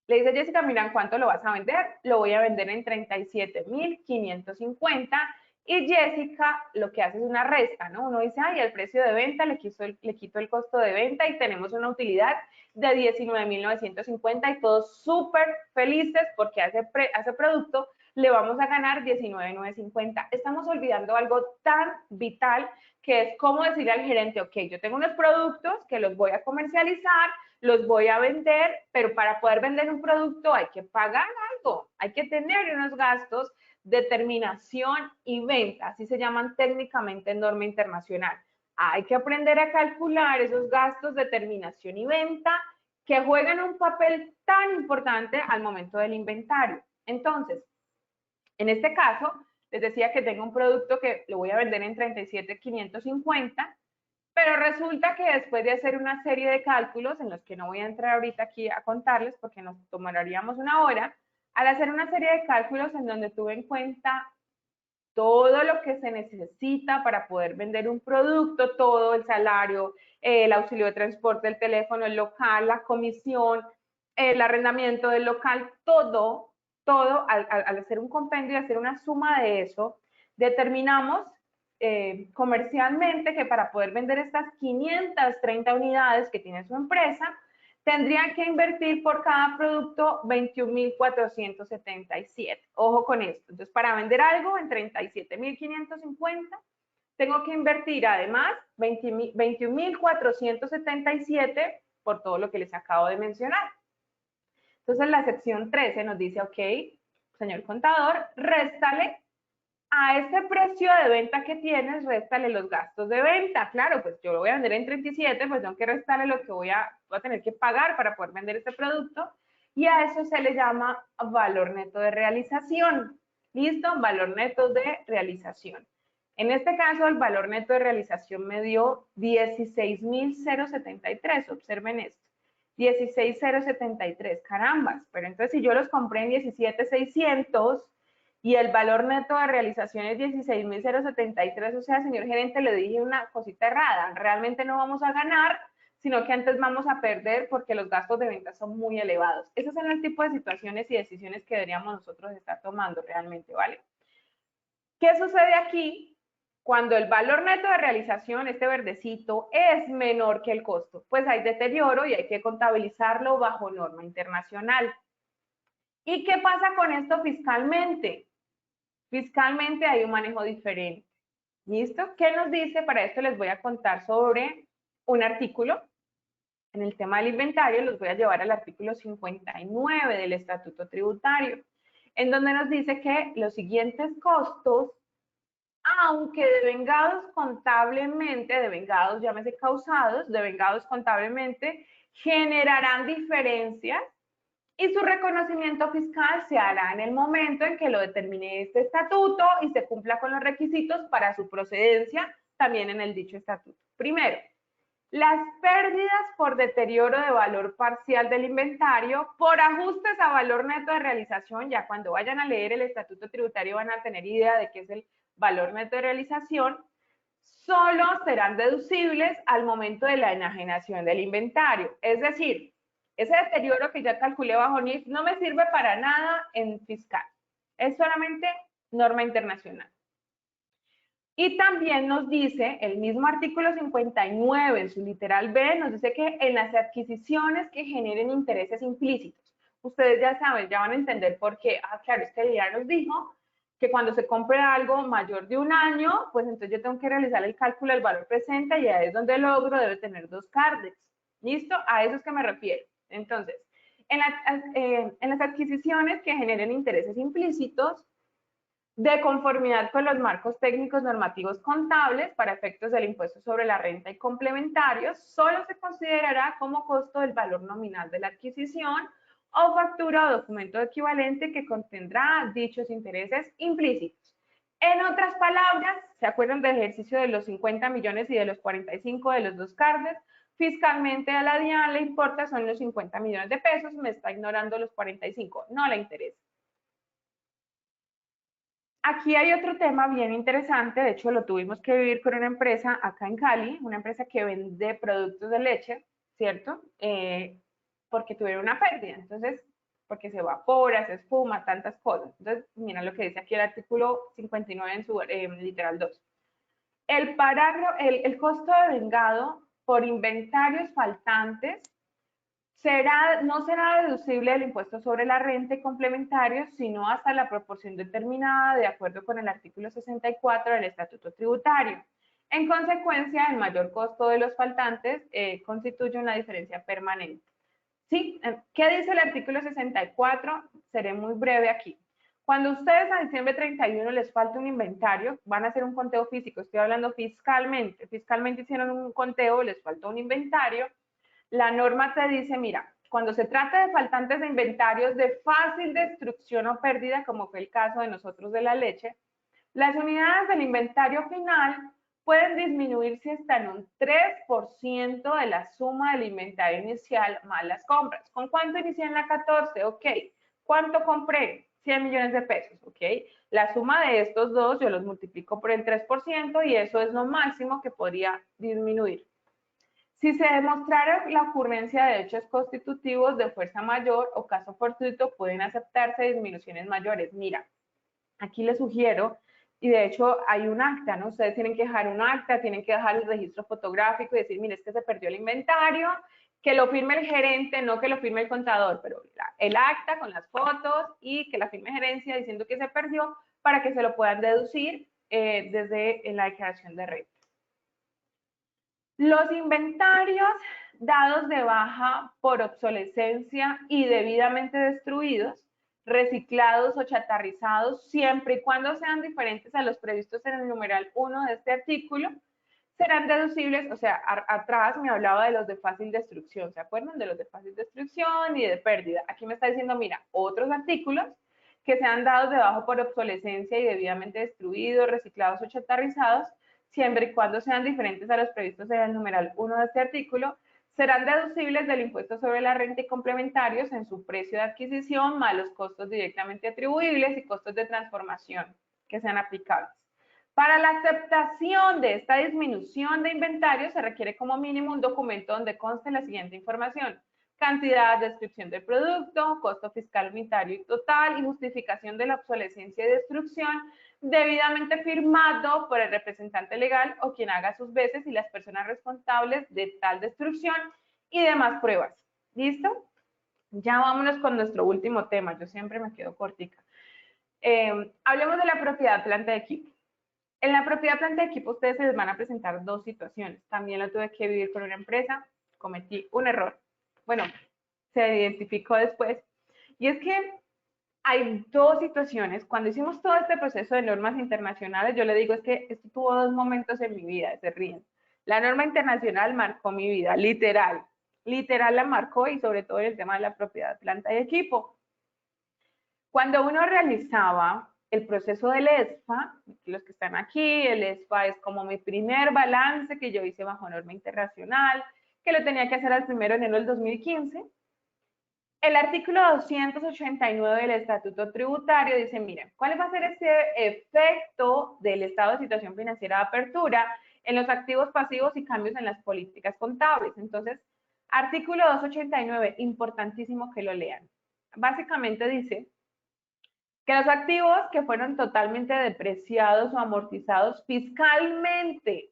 [SPEAKER 2] Le dice Jessica, mira, ¿cuánto lo vas a vender? Lo voy a vender en 37,550. Y Jessica lo que hace es una resta, ¿no? Uno dice, ay, el precio de venta, le quito el costo de venta y tenemos una utilidad de 19,950 y todos súper felices porque a ese producto le vamos a ganar 19,950. Estamos olvidando algo tan vital que es cómo decirle al gerente, ok, yo tengo unos productos que los voy a comercializar, los voy a vender, pero para poder vender un producto hay que pagar algo, hay que tener unos gastos de terminación y venta, así se llaman técnicamente en norma internacional. Hay que aprender a calcular esos gastos de terminación y venta que juegan un papel tan importante al momento del inventario. Entonces, en este caso, les decía que tengo un producto que lo voy a vender en 37,550, pero resulta que después de hacer una serie de cálculos, en los que no voy a entrar ahorita aquí a contarles porque nos tomaríamos una hora, al hacer una serie de cálculos en donde tuve en cuenta todo lo que se necesita para poder vender un producto, todo el salario, el auxilio de transporte, el teléfono, el local, la comisión, el arrendamiento del local, todo, al hacer un compendio y hacer una suma de eso, determinamos comercialmente que para poder vender estas 530 unidades que tiene su empresa, tendrían que invertir por cada producto 21,477. Ojo con esto. Entonces, para vender algo en 37,550, tengo que invertir además 21,477 por todo lo que les acabo de mencionar. Entonces, la sección 13 nos dice, ok, señor contador, réstale a este precio de venta que tienes, réstale los gastos de venta. Claro, pues yo lo voy a vender en 37, pues tengo que restarle lo que voy a tener que pagar para poder vender este producto. Y a eso se le llama valor neto de realización. ¿Listo? Valor neto de realización. En este caso, el valor neto de realización me dio 16,073. Observen esto. 16,073. Carambas. Pero entonces, si yo los compré en 17,600, y el valor neto de realización es 16,073, o sea, señor gerente, le dije una cosita errada, realmente no vamos a ganar, sino que antes vamos a perder porque los gastos de venta son muy elevados. Esos son el tipo de situaciones y decisiones que deberíamos nosotros estar tomando realmente, ¿vale? ¿Qué sucede aquí? Cuando el valor neto de realización, este verdecito, es menor que el costo, pues hay deterioro y hay que contabilizarlo bajo norma internacional. ¿Y qué pasa con esto fiscalmente? Fiscalmente hay un manejo diferente. ¿Listo? ¿Qué nos dice? Para esto les voy a contar sobre un artículo. En el tema del inventario los voy a llevar al artículo 59 del Estatuto Tributario, en donde nos dice que los siguientes costos, aunque devengados contablemente, devengados, llámese causados, devengados contablemente, generarán diferencias y su reconocimiento fiscal se hará en el momento en que lo determine este estatuto y se cumpla con los requisitos para su procedencia también en el dicho estatuto. Primero, las pérdidas por deterioro de valor parcial del inventario por ajustes a valor neto de realización. Ya cuando vayan a leer el estatuto tributario van a tener idea de qué es el valor neto de realización. Solo serán deducibles al momento de la enajenación del inventario. Es decir, ese deterioro que ya calculé bajo NIF no me sirve para nada en fiscal. Es solamente norma internacional. Y también nos dice, el mismo artículo 59, en su literal B, nos dice que en las adquisiciones que generen intereses implícitos, ustedes ya saben, ya van a entender por qué. Claro, es que ya nos dijo que cuando se compre algo mayor de un año, pues entonces yo tengo que realizar el cálculo del valor presente y ahí es donde el logro debe tener 2 cardes. ¿Listo? A eso es que me refiero. Entonces, en las adquisiciones que generen intereses implícitos, de conformidad con los marcos técnicos normativos contables para efectos del impuesto sobre la renta y complementarios, solo se considerará como costo del valor nominal de la adquisición o factura o documento equivalente que contendrá dichos intereses implícitos. En otras palabras, ¿se acuerdan del ejercicio de los 50 millones y de los 45 de los 2 cardes? Fiscalmente a la DIAN le importa son los 50 millones de pesos, me está ignorando los 45, no le interesa. Aquí hay otro tema bien interesante, de hecho lo tuvimos que vivir con una empresa acá en Cali, una empresa que vende productos de leche, ¿cierto? Porque tuvieron una pérdida, entonces, porque se evapora, se espuma, tantas cosas. Entonces, mira lo que dice aquí el artículo 59 en su literal 2. El costo de vengado por inventarios faltantes no será deducible del impuesto sobre la renta y complementarios, sino hasta la proporción determinada de acuerdo con el artículo 64 del Estatuto Tributario. En consecuencia, el mayor costo de los faltantes constituye una diferencia permanente. ¿Sí? ¿Qué dice el artículo 64? Seré muy breve aquí. Cuando ustedes a diciembre 31 les falta un inventario, van a hacer un conteo físico, estoy hablando fiscalmente. Fiscalmente hicieron un conteo, les faltó un inventario. La norma te dice, mira, cuando se trata de faltantes de inventarios de fácil destrucción o pérdida, como fue el caso de nosotros de la leche, las unidades del inventario final pueden disminuirse hasta en un 3% de la suma del inventario inicial más las compras. ¿Con cuánto inicié en la 14? Ok. ¿Cuánto compré? 100 millones de pesos, ¿ok? La suma de estos dos yo los multiplico por el 3% y eso es lo máximo que podría disminuir. Si se demostrara la ocurrencia de hechos constitutivos de fuerza mayor o caso fortuito, pueden aceptarse disminuciones mayores. Mira, aquí les sugiero, y de hecho hay un acta, ¿no? Ustedes tienen que dejar un acta, tienen que dejar el registro fotográfico y decir, mire, es que se perdió el inventario, que lo firme el gerente, no que lo firme el contador, pero el acta con las fotos y que la firme gerencia diciendo que se perdió para que se lo puedan deducir desde la declaración de renta. Los inventarios dados de baja por obsolescencia y debidamente destruidos, reciclados o chatarrizados, siempre y cuando sean diferentes a los previstos en el numeral 1 de este artículo, serán deducibles. O sea, atrás me hablaba de los de fácil destrucción, ¿se acuerdan? De los de fácil destrucción y de pérdida. Aquí me está diciendo, mira, otros artículos que sean dados de baja por obsolescencia y debidamente destruidos, reciclados o chatarrizados, siempre y cuando sean diferentes a los previstos en el numeral 1 de este artículo, serán deducibles del impuesto sobre la renta y complementarios en su precio de adquisición, más los costos directamente atribuibles y costos de transformación que sean aplicables. Para la aceptación de esta disminución de inventario se requiere como mínimo un documento donde conste la siguiente información: cantidad, descripción del producto, costo fiscal unitario y total y justificación de la obsolescencia y destrucción, debidamente firmado por el representante legal o quien haga sus veces y las personas responsables de tal destrucción y demás pruebas. ¿Listo? Ya vámonos con nuestro último tema. Yo siempre me quedo cortica. Hablemos de la propiedad planta de equipo. En la propiedad planta de equipo ustedes se les van a presentar dos situaciones. También lo tuve que vivir con una empresa, cometí un error. Bueno, se identificó después. Y es que hay dos situaciones. Cuando hicimos todo este proceso de normas internacionales, yo le digo, es que esto tuvo dos momentos en mi vida, se ríen. La norma internacional marcó mi vida, literal. Literal la marcó, y sobre todo en el tema de la propiedad planta y equipo. Cuando uno realizaba el proceso del ESFA, los que están aquí, el ESFA es como mi primer balance que yo hice bajo norma internacional, que lo tenía que hacer al 1 de enero del 2015. El artículo 289 del Estatuto Tributario dice, miren, ¿cuál va a ser ese efecto del estado de situación financiera de apertura en los activos pasivos y cambios en las políticas contables? Entonces, artículo 289, importantísimo que lo lean. Básicamente dice que los activos que fueron totalmente depreciados o amortizados fiscalmente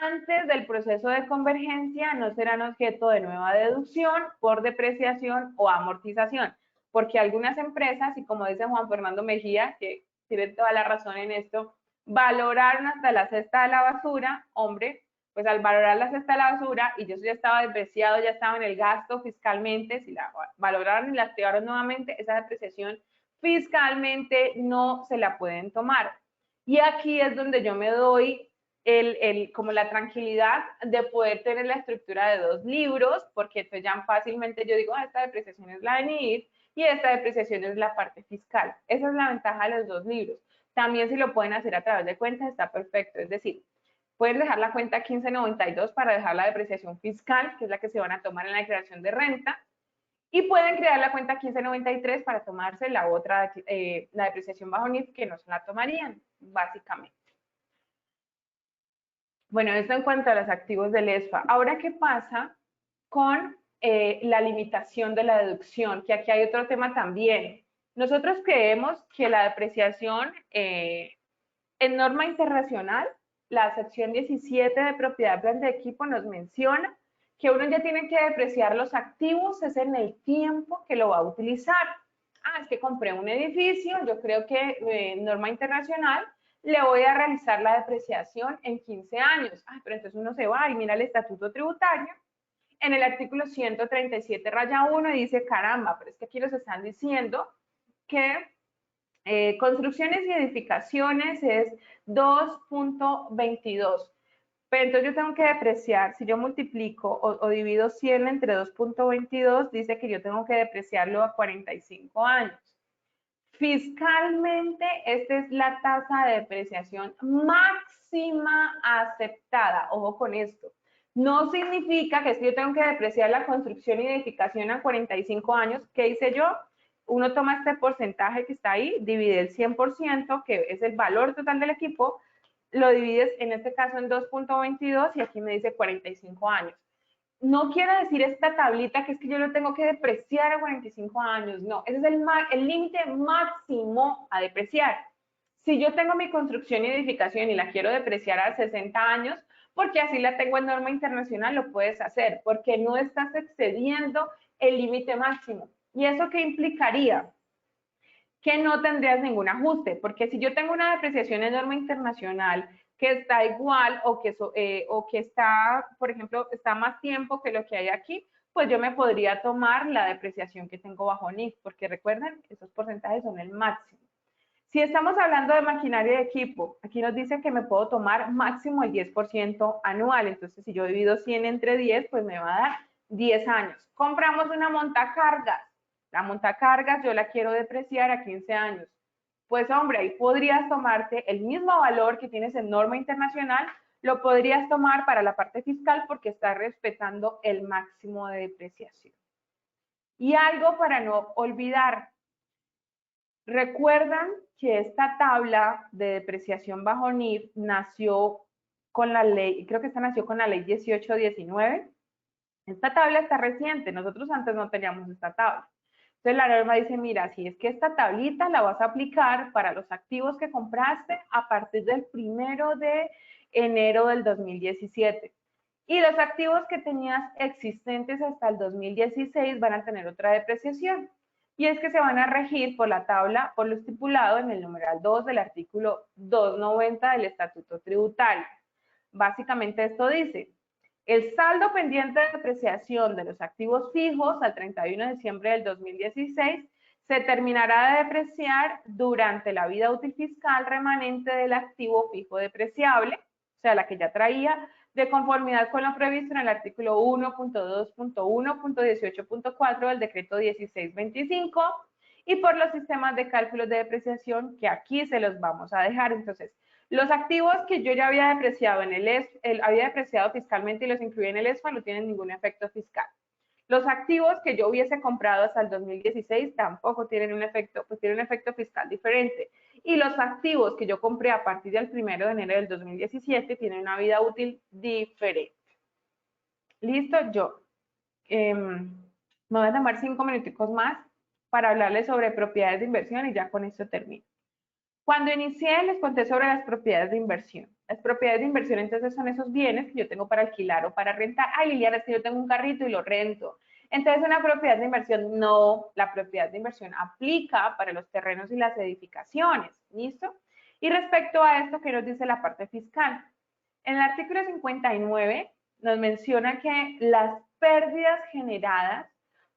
[SPEAKER 2] antes del proceso de convergencia no serán objeto de nueva deducción por depreciación o amortización, porque algunas empresas, y como dice Juan Fernando Mejía, que tiene toda la razón en esto, valoraron hasta la cesta de la basura. Hombre, pues al valorar la cesta de la basura y eso ya estaba depreciado, ya estaba en el gasto fiscalmente, si la valoraron y la activaron nuevamente, esa depreciación fiscalmente no se la pueden tomar. Y aquí es donde yo me doy como la tranquilidad de poder tener la estructura de dos libros, porque entonces ya fácilmente yo digo, esta depreciación es la de NIF y esta depreciación es la parte fiscal. Esa es la ventaja de los dos libros. También si lo pueden hacer a través de cuentas está perfecto, es decir, pueden dejar la cuenta 1592 para dejar la depreciación fiscal, que es la que se van a tomar en la declaración de renta, y pueden crear la cuenta 1593 para tomarse la otra, la depreciación bajo NIF, que no se la tomarían, básicamente. Bueno, esto en cuanto a los activos del ESFA. Ahora, ¿qué pasa con la limitación de la deducción? Que aquí hay otro tema también. Nosotros creemos que la depreciación en norma internacional, la sección 17 de propiedad planta de equipo nos menciona que uno ya tiene que depreciar los activos es en el tiempo que lo va a utilizar. Es que compré un edificio, yo creo que norma internacional, le voy a realizar la depreciación en 15 años. Pero entonces uno se va y mira el estatuto tributario. En el artículo 137 raya 1 dice, caramba, pero es que aquí nos están diciendo que construcciones y edificaciones es 2.22. Pero entonces yo tengo que depreciar, si yo multiplico o divido 100 entre 2.22, dice que yo tengo que depreciarlo a 45 años. Fiscalmente, esta es la tasa de depreciación máxima aceptada. Ojo con esto. No significa que si yo tengo que depreciar la construcción y edificación a 45 años, ¿qué hice yo? Uno toma este porcentaje que está ahí, divide el 100%, que es el valor total del equipo, lo divides en este caso en 2.22 y aquí me dice 45 años. No quiere decir esta tablita que es que yo lo tengo que depreciar a 45 años, no, ese es el límite máximo a depreciar. Si yo tengo mi construcción y edificación y la quiero depreciar a 60 años, porque así la tengo en norma internacional, lo puedes hacer, porque no estás excediendo el límite máximo. ¿Y eso qué implicaría? Que no tendrías ningún ajuste, porque si yo tengo una depreciación en norma internacional que está igual o que está, por ejemplo, está más tiempo que lo que hay aquí, pues yo me podría tomar la depreciación que tengo bajo NIF, porque recuerden, esos porcentajes son el máximo. Si estamos hablando de maquinaria de equipo, aquí nos dice que me puedo tomar máximo el 10% anual, entonces si yo divido 100 entre 10, pues me va a dar 10 años. Compramos una montacargas. La montacargas yo la quiero depreciar a 15 años. Pues hombre, ahí podrías tomarte el mismo valor que tienes en norma internacional, lo podrías tomar para la parte fiscal porque está respetando el máximo de depreciación. Y algo para no olvidar. Recuerdan que esta tabla de depreciación bajo NIF nació con la ley, creo que esta nació con la ley 1819. Esta tabla está reciente, nosotros antes no teníamos esta tabla. Entonces la norma dice, mira, si es que esta tablita la vas a aplicar para los activos que compraste a partir del 1 de enero del 2017. Y los activos que tenías existentes hasta el 2016 van a tener otra depreciación. Y es que se van a regir por la tabla, por lo estipulado en el numeral 2 del artículo 290 del Estatuto Tributario. Básicamente esto dice, el saldo pendiente de depreciación de los activos fijos al 31 de diciembre del 2016 se terminará de depreciar durante la vida útil fiscal remanente del activo fijo depreciable, o sea, la que ya traía, de conformidad con lo previsto en el artículo 1.2.1.18.4 del decreto 1625 y por los sistemas de cálculos de depreciación que aquí se los vamos a dejar. Entonces, los activos que yo ya había depreciado había depreciado fiscalmente y los incluí en el ESFA no tienen ningún efecto fiscal. Los activos que yo hubiese comprado hasta el 2016 tampoco tienen un efecto, pues tienen un efecto fiscal diferente. Y los activos que yo compré a partir del 1 de enero del 2017 tienen una vida útil diferente. ¿Listo? Yo me voy a tomar 5 minuticos más para hablarles sobre propiedades de inversión y ya con esto termino. Cuando inicié les conté sobre las propiedades de inversión. Las propiedades de inversión entonces son esos bienes que yo tengo para alquilar o para rentar. Liliana, es que yo tengo un carrito y lo rento. Entonces una propiedad de inversión, no, la propiedad de inversión aplica para los terrenos y las edificaciones, ¿listo? Y respecto a esto, ¿qué nos dice la parte fiscal? En el artículo 59 nos menciona que las pérdidas generadas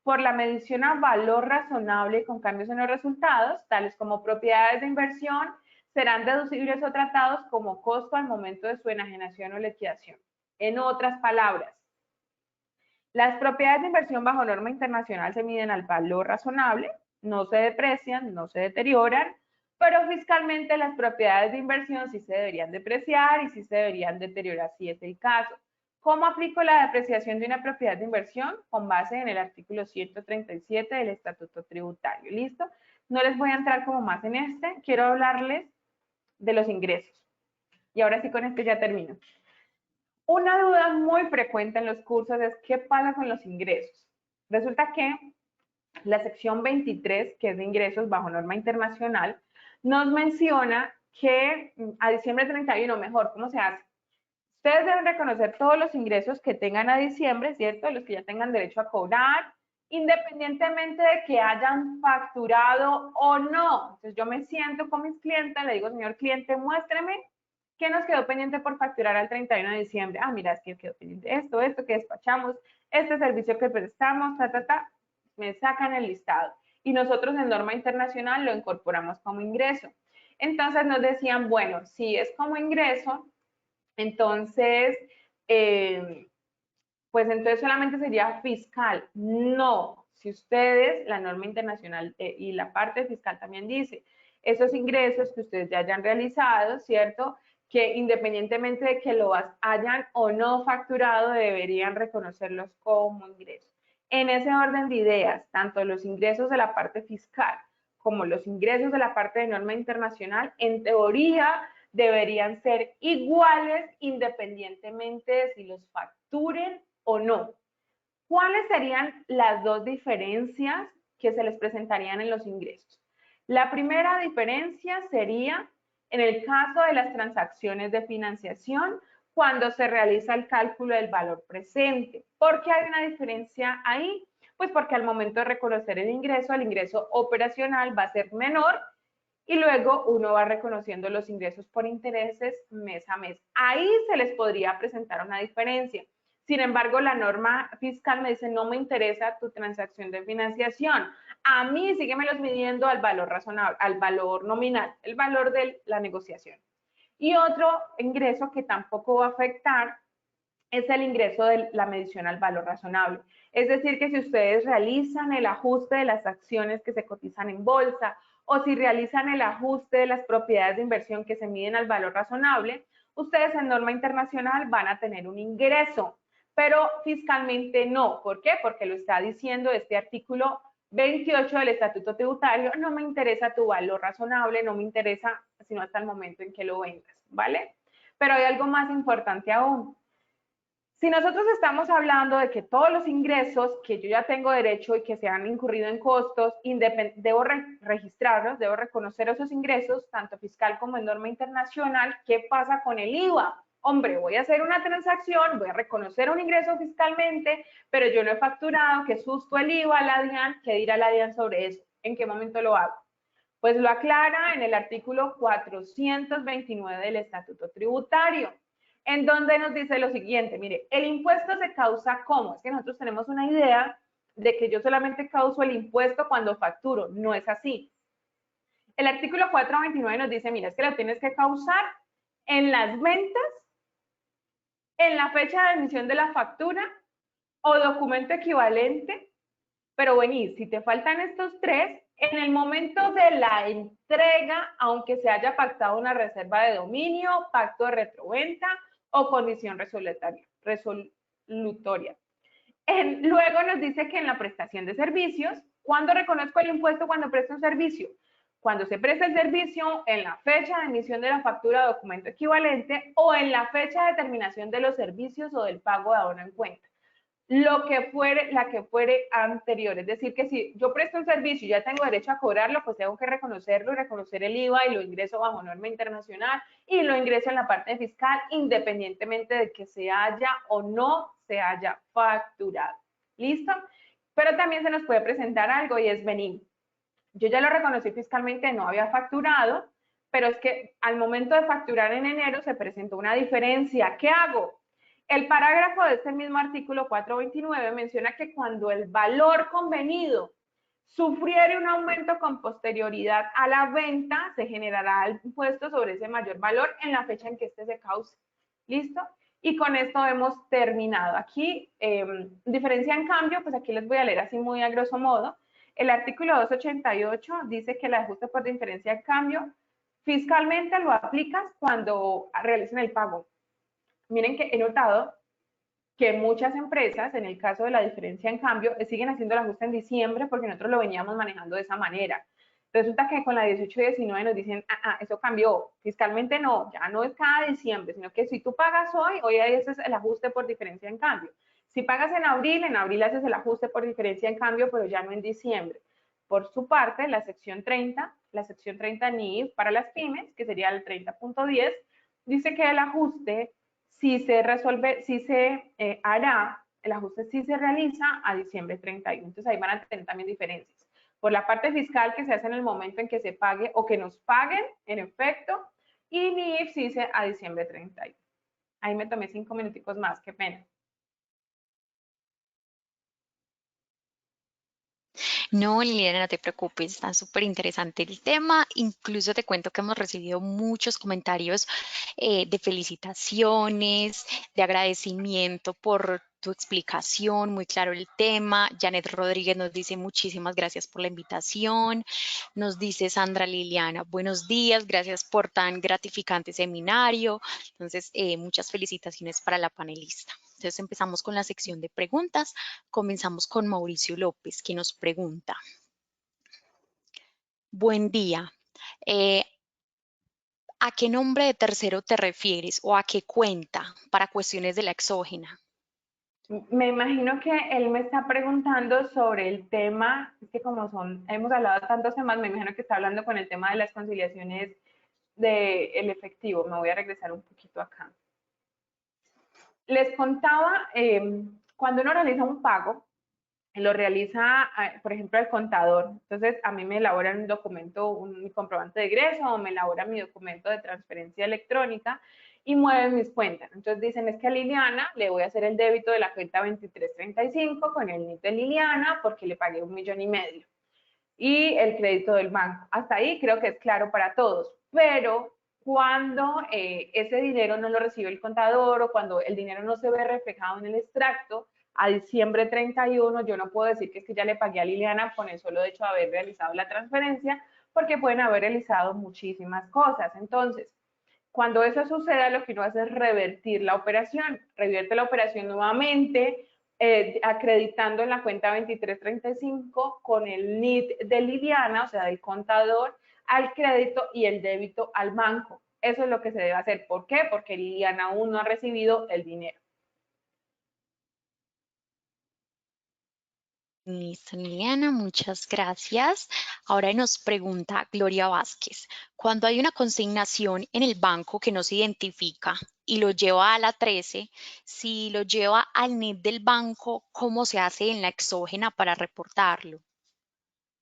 [SPEAKER 2] por la medición a valor razonable y con cambios en los resultados, tales como propiedades de inversión, serán deducibles o tratados como costo al momento de su enajenación o liquidación. En otras palabras, las propiedades de inversión bajo norma internacional se miden al valor razonable, no se deprecian, no se deterioran, pero fiscalmente las propiedades de inversión sí se deberían depreciar y sí se deberían deteriorar si es el caso. ¿Cómo aplico la depreciación de una propiedad de inversión? Con base en el artículo 137 del Estatuto Tributario. ¿Listo? No les voy a entrar como más en este. Quiero hablarles de los ingresos. Y ahora sí, con esto ya termino. Una duda muy frecuente en los cursos es ¿qué pasa con los ingresos? Resulta que la sección 23, que es de ingresos bajo norma internacional, nos menciona que a diciembre 31, mejor, ¿cómo se hace? Ustedes deben reconocer todos los ingresos que tengan a diciembre, ¿cierto? Los que ya tengan derecho a cobrar, independientemente de que hayan facturado o no. Entonces yo me siento con mis clientes, le digo, señor cliente, muéstreme qué nos quedó pendiente por facturar al 31 de diciembre. Ah, mira, es que quedó pendiente esto que despachamos, este servicio que prestamos, me sacan el listado. Y nosotros en norma internacional lo incorporamos como ingreso. Entonces nos decían, bueno, si es como ingreso, entonces, pues entonces solamente sería fiscal. No, si ustedes, la norma internacional y la parte fiscal también dice, esos ingresos que ustedes ya hayan realizado, ¿cierto? Que independientemente de que lo hayan o no facturado, deberían reconocerlos como ingresos. En ese orden de ideas, tanto los ingresos de la parte fiscal como los ingresos de la parte de norma internacional, en teoría, deberían ser iguales independientemente de si los facturen o no. ¿Cuáles serían las dos diferencias que se les presentarían en los ingresos? La primera diferencia sería en el caso de las transacciones de financiación, cuando se realiza el cálculo del valor presente. ¿Por qué hay una diferencia ahí? Pues porque al momento de reconocer el ingreso operacional va a ser menor y luego uno va reconociendo los ingresos por intereses mes a mes. Ahí se les podría presentar una diferencia. Sin embargo, la norma fiscal me dice, no me interesa tu transacción de financiación. A mí síguemelos midiendo al valor razonable, al valor nominal, el valor de la negociación. Y otro ingreso que tampoco va a afectar es el ingreso de la medición al valor razonable. Es decir, que si ustedes realizan el ajuste de las acciones que se cotizan en bolsa o si realizan el ajuste de las propiedades de inversión que se miden al valor razonable, ustedes en norma internacional van a tener un ingreso, pero fiscalmente no. ¿Por qué? Porque lo está diciendo este artículo 28 del Estatuto Tributario, no me interesa tu valor razonable, no me interesa sino hasta el momento en que lo vendas, ¿vale? Pero hay algo más importante aún. Si nosotros estamos hablando de que todos los ingresos que yo ya tengo derecho y que se han incurrido en costos, debo registrarlos, debo reconocer esos ingresos, tanto fiscal como en norma internacional, ¿qué pasa con el IVA? Hombre, voy a hacer una transacción, voy a reconocer un ingreso fiscalmente, pero yo no he facturado, que susto el IVA, la DIAN, ¿qué dirá la DIAN sobre eso? ¿En qué momento lo hago? Pues lo aclara en el artículo 429 del Estatuto Tributario, en donde nos dice lo siguiente, mire, el impuesto se causa ¿cómo? Es que nosotros tenemos una idea de que yo solamente causo el impuesto cuando facturo, no es así. El artículo 429 nos dice, mira, es que lo tienes que causar en las ventas, en la fecha de emisión de la factura o documento equivalente, pero venir, si te faltan estos tres, en el momento de la entrega, aunque se haya pactado una reserva de dominio, pacto de retroventa o condición resolutoria. Luego nos dice que en la prestación de servicios, ¿cuándo reconozco el impuesto cuando presto un servicio? Cuando se presta el servicio, en la fecha de emisión de la factura o documento equivalente o en la fecha de terminación de los servicios o del pago de abono en cuenta. La que fuere anterior. Es decir, que si yo presto un servicio y ya tengo derecho a cobrarlo, pues tengo que reconocerlo y reconocer el IVA y lo ingreso bajo norma internacional y lo ingreso en la parte fiscal independientemente de que se haya o no se haya facturado. ¿Listo? Pero también se nos puede presentar algo y es venir. Yo ya lo reconocí fiscalmente, no había facturado, pero es que al momento de facturar en enero se presentó una diferencia. ¿Qué hago? El parágrafo de este mismo artículo 429 menciona que cuando el valor convenido sufriere un aumento con posterioridad a la venta, se generará el impuesto sobre ese mayor valor en la fecha en que este se cause. ¿Listo? Y con esto hemos terminado. Aquí, diferencia en cambio, pues aquí les voy a leer así muy a grosso modo. El artículo 288 dice que el ajuste por diferencia de cambio fiscalmente lo aplicas cuando realicen el pago. Miren que he notado que muchas empresas, en el caso de la diferencia en cambio, siguen haciendo el ajuste en diciembre porque nosotros lo veníamos manejando de esa manera. Resulta que con la 18 y 19 nos dicen, eso cambió, fiscalmente no, ya no es cada diciembre, sino que si tú pagas hoy ese es el ajuste por diferencia en cambio. Si pagas en abril haces el ajuste por diferencia en cambio, pero ya no en diciembre. Por su parte, la sección 30 NIF para las pymes, que sería el 30.10, dice que el ajuste si se resuelve, si se hará, el ajuste si se realiza a diciembre 31. Entonces ahí van a tener también diferencias. Por la parte fiscal que se hace en el momento en que se pague o que nos paguen en efecto, y NIF si se a diciembre 31. Ahí me tomé 5 minuticos más, qué pena.
[SPEAKER 3] No, Liliana, no te preocupes, está súper interesante el tema. Incluso te cuento que hemos recibido muchos comentarios de felicitaciones, de agradecimiento por tu explicación, muy claro el tema. Janet Rodríguez nos dice muchísimas gracias por la invitación. Nos dice Sandra Liliana, buenos días, gracias por tan gratificante seminario. Entonces, muchas felicitaciones para la panelista. Entonces empezamos con la sección de preguntas. Comenzamos con Mauricio López, que nos pregunta. Buen día. ¿A qué nombre de tercero te refieres o a qué cuenta para cuestiones de la exógena?
[SPEAKER 2] Me imagino que él me está preguntando sobre el tema, es que como hemos hablado de tantos temas, me imagino que está hablando con el tema de las conciliaciones del efectivo. Me voy a regresar un poquito acá. Les contaba, cuando uno realiza un pago, lo realiza, por ejemplo, el contador. Entonces, a mí me elaboran un documento, un comprobante de egreso o me elaboran mi documento de transferencia electrónica y mueven mis cuentas. Entonces dicen, es que a Liliana le voy a hacer el débito de la cuenta 2335 con el NIT de Liliana porque le pagué 1,5 millones y el crédito del banco. Hasta ahí creo que es claro para todos, pero cuando ese dinero no lo recibe el contador o cuando el dinero no se ve reflejado en el extracto, a diciembre 31 yo no puedo decir que es que ya le pagué a Liliana con el solo hecho de haber realizado la transferencia, porque pueden haber realizado muchísimas cosas. Entonces, cuando eso suceda, lo que uno hace es revertir la operación, revierte la operación nuevamente, acreditando en la cuenta 2335 con el NIT de Liliana, o sea, del contador, al crédito y el débito al banco. Eso es lo que se debe hacer. ¿Por qué? Porque Liliana aún no ha recibido el dinero.
[SPEAKER 3] Listo, Liliana, muchas gracias. Ahora nos pregunta Gloria Vázquez, cuando hay una consignación en el banco que no se identifica y lo lleva a la 13, si lo lleva al NIT del banco, ¿cómo se hace en la exógena para reportarlo?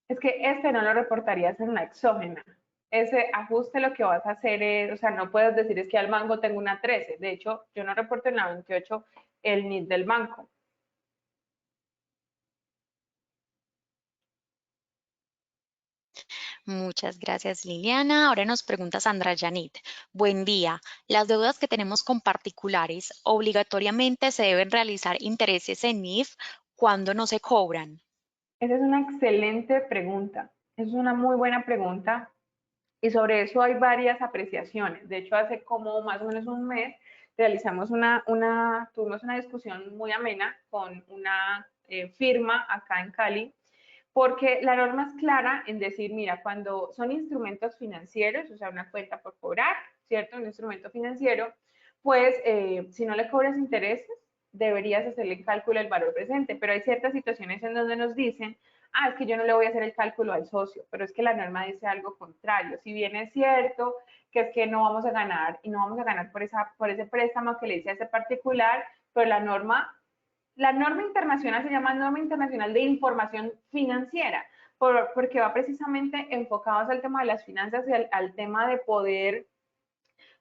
[SPEAKER 2] Es que este no lo reportarías en la exógena. Ese ajuste lo que vas a hacer es, o sea, no puedes decir es que al banco tengo una 13. De hecho, yo no reporto en la 28 el NIT del banco.
[SPEAKER 3] Muchas gracias, Liliana. Ahora nos pregunta Sandra Janit. Buen día. Las deudas que tenemos con particulares obligatoriamente se deben realizar intereses en NIF cuando no se cobran.
[SPEAKER 2] Esa es una excelente pregunta. Es una muy buena pregunta y sobre eso hay varias apreciaciones. De hecho, hace como más o menos un mes realizamos tuvimos una discusión muy amena con una firma acá en Cali, porque la norma es clara en decir, mira, cuando son instrumentos financieros, o sea, una cuenta por cobrar, ¿cierto? Un instrumento financiero, pues si no le cobras intereses, deberías hacerle el cálculo del valor presente, pero hay ciertas situaciones en donde nos dicen, ah, es que yo no le voy a hacer el cálculo al socio, pero es que la norma dice algo contrario. Si bien es cierto que es que no vamos a ganar y no vamos a ganar por ese préstamo que le hice a ese particular, pero la norma internacional se llama Norma Internacional de Información Financiera, porque va precisamente enfocados al tema de las finanzas y al tema de poder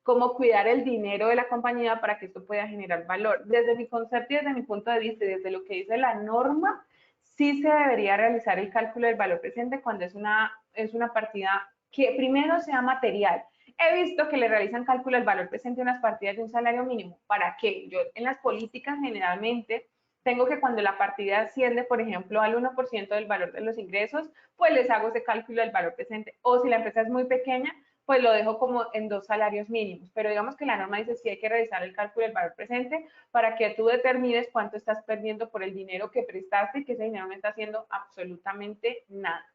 [SPEAKER 2] cómo cuidar el dinero de la compañía para que esto pueda generar valor. Desde mi concepto y desde mi punto de vista, desde lo que dice la norma, sí se debería realizar el cálculo del valor presente cuando es una partida que primero sea material. He visto que le realizan cálculo del valor presente a unas partidas de un salario mínimo. ¿Para qué? Yo en las políticas generalmente tengo que cuando la partida asciende, por ejemplo, al 1% del valor de los ingresos, pues les hago ese cálculo del valor presente. O si la empresa es muy pequeña, pues lo dejo como en 2 salarios mínimos. Pero digamos que la norma dice sí hay que realizar el cálculo del valor presente para que tú determines cuánto estás perdiendo por el dinero que prestaste y que ese dinero no está haciendo absolutamente nada.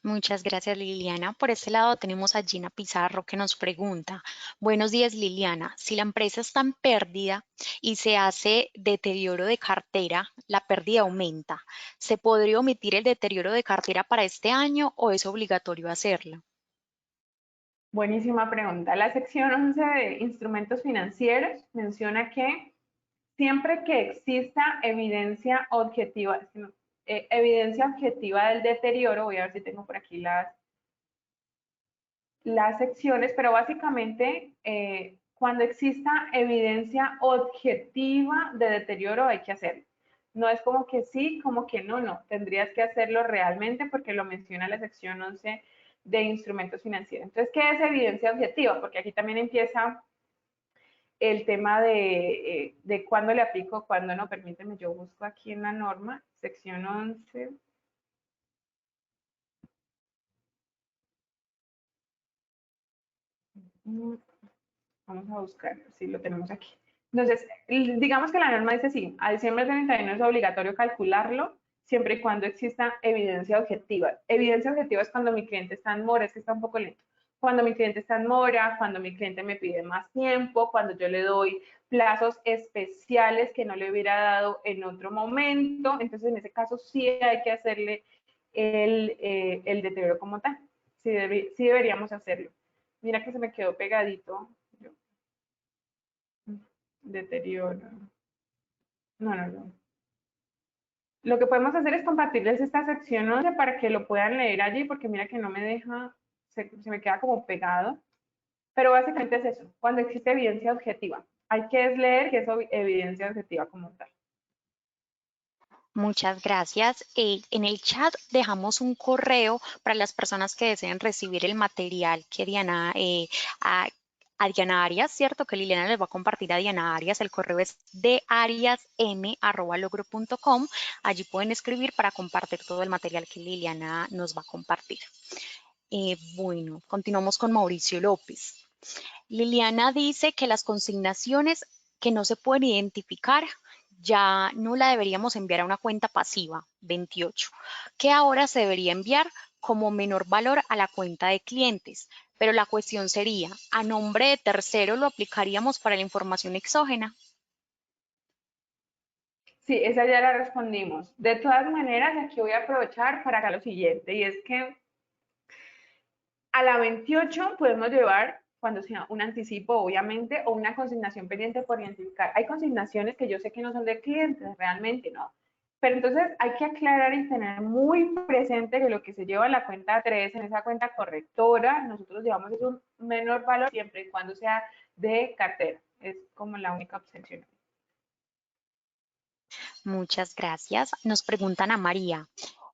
[SPEAKER 3] Muchas gracias, Liliana. Por este lado tenemos a Gina Pizarro que nos pregunta, buenos días, Liliana. Si la empresa está en pérdida y se hace deterioro de cartera, la pérdida aumenta. ¿Se podría omitir el deterioro de cartera para este año o es obligatorio hacerlo?
[SPEAKER 2] Buenísima pregunta. La sección 11 de instrumentos financieros menciona que siempre que exista evidencia objetiva del deterioro, voy a ver si tengo por aquí las secciones, pero básicamente cuando exista evidencia objetiva de deterioro hay que hacerlo. No es como que sí, como que no, no. Tendrías que hacerlo realmente porque lo menciona la sección 11 de instrumentos financieros. Entonces, ¿qué es evidencia objetiva? Porque aquí también empieza el tema de cuándo le aplico, cuándo no. Permíteme, yo busco aquí en la norma, sección 11. Vamos a buscar si lo tenemos aquí. Entonces, digamos que la norma dice sí, a diciembre del 31 es obligatorio calcularlo, siempre y cuando exista evidencia objetiva. Evidencia objetiva es cuando mi cliente está en mora, es que está un poco lento. Cuando mi cliente está en mora, cuando mi cliente me pide más tiempo, cuando yo le doy plazos especiales que no le hubiera dado en otro momento. Entonces, en ese caso sí hay que hacerle el deterioro como tal. Sí deberíamos hacerlo. Mira que se me quedó pegadito. Deterioro. No, no, no. Lo que podemos hacer es compartirles esta sección 11 para que lo puedan leer allí, porque mira que no me deja, se me queda como pegado. Pero básicamente es eso, cuando existe evidencia objetiva. Hay que leer que es evidencia objetiva como tal.
[SPEAKER 3] Muchas gracias. En el chat dejamos un correo para las personas que deseen recibir el material que Diana, a Diana Arias, ¿cierto? Que Liliana les va a compartir a Diana Arias. El correo es deariasm@logro.com. Allí pueden escribir para compartir todo el material que Liliana nos va a compartir. Bueno, continuamos con Mauricio López. Liliana dice que las consignaciones que no se pueden identificar ya no la deberíamos enviar a una cuenta pasiva, 28, que ahora se debería enviar como menor valor a la cuenta de clientes. Pero la cuestión sería, ¿a nombre de tercero lo aplicaríamos para la información exógena?
[SPEAKER 2] Sí, esa ya la respondimos. De todas maneras, aquí voy a aprovechar para acá lo siguiente, y es que a la 28 podemos llevar, cuando sea un anticipo, obviamente, o una consignación pendiente por identificar. Hay consignaciones que yo sé que no son de clientes, realmente no. Pero entonces hay que aclarar y tener muy presente que lo que se lleva en la cuenta 3, en esa cuenta correctora, nosotros llevamos es un menor valor siempre y cuando sea de cartera. Es como la única obsesión.
[SPEAKER 3] Muchas gracias. Nos preguntan a María,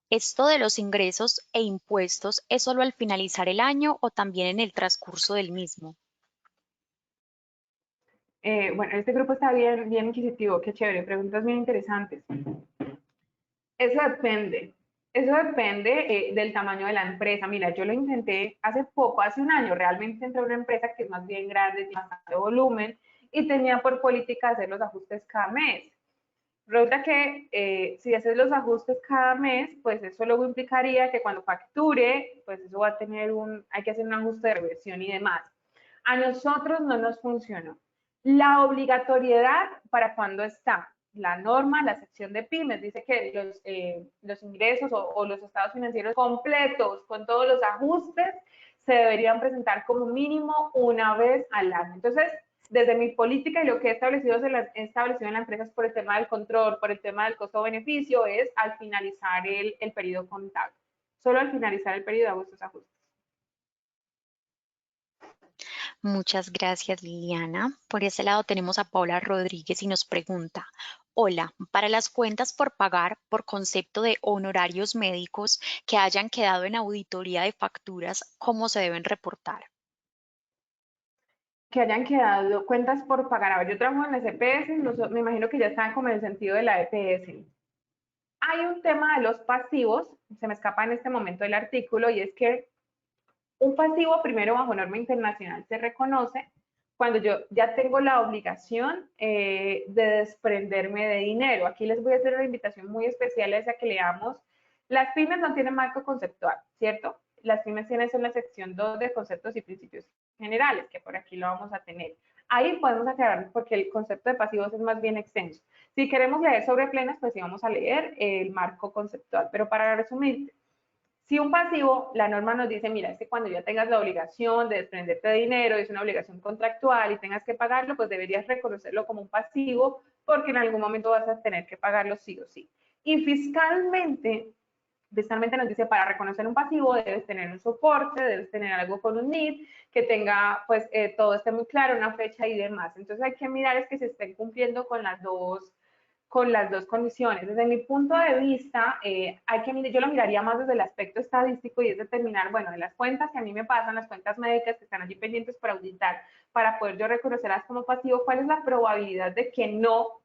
[SPEAKER 3] ¿esto de los ingresos e impuestos es solo al finalizar el año o también en el transcurso del mismo?
[SPEAKER 2] Bueno, este grupo está bien, bien inquisitivo, qué chévere, preguntas bien interesantes. Eso depende. Eso depende del tamaño de la empresa. Mira, yo lo intenté hace poco, hace un año, realmente entré a una empresa que es más bien grande, tiene bastante volumen y tenía por política hacer los ajustes cada mes. Resulta que si haces los ajustes cada mes, pues eso luego implicaría que cuando facture, pues eso va a tener hay que hacer un ajuste de reversión y demás. A nosotros no nos funcionó. La obligatoriedad, ¿para cuándo está? La norma, la sección de pymes, dice que los ingresos o los estados financieros completos con todos los ajustes se deberían presentar como mínimo una vez al año. Entonces, desde mi política y lo que he establecido en la empresa es por el tema del control, por el tema del costo-beneficio, es al finalizar el periodo contable. Solo al finalizar el periodo hago estos ajustes.
[SPEAKER 3] Muchas gracias, Liliana. Por ese lado tenemos a Paula Rodríguez y nos pregunta, hola, para las cuentas por pagar por concepto de honorarios médicos que hayan quedado en auditoría de facturas, ¿cómo se deben reportar?
[SPEAKER 2] Que hayan quedado cuentas por pagar. A ver, yo trabajo en la EPS, me imagino que ya están como en el sentido de la EPS. Hay un tema de los pasivos, se me escapa en este momento el artículo, y es que un pasivo primero bajo norma internacional se reconoce cuando yo ya tengo la obligación de desprenderme de dinero. Aquí les voy a hacer una invitación muy especial a que leamos. Las pymes no tienen marco conceptual, ¿cierto? Las pymes tienen en la sección 2 de conceptos y principios generales, que por aquí lo vamos a tener. Ahí podemos aclarar porque el concepto de pasivos es más bien extenso. Si queremos leer sobre plenas, pues sí vamos a leer el marco conceptual. Pero para resumir, Si un pasivo, la norma nos dice, mira, es que cuando ya tengas la obligación de desprenderte de dinero, es una obligación contractual y tengas que pagarlo, pues deberías reconocerlo como un pasivo porque en algún momento vas a tener que pagarlo sí o sí. Y fiscalmente nos dice, para reconocer un pasivo debes tener un soporte, debes tener algo con un NID, que tenga, pues, todo esté muy claro, una fecha y demás. Entonces hay que mirar es que se estén cumpliendo con las dos condiciones. Desde mi punto de vista, yo lo miraría más desde el aspecto estadístico y es determinar, bueno, de las cuentas que a mí me pasan, las cuentas médicas que están allí pendientes para auditar, para poder yo reconocerlas como pasivo, ¿cuál es la probabilidad de que no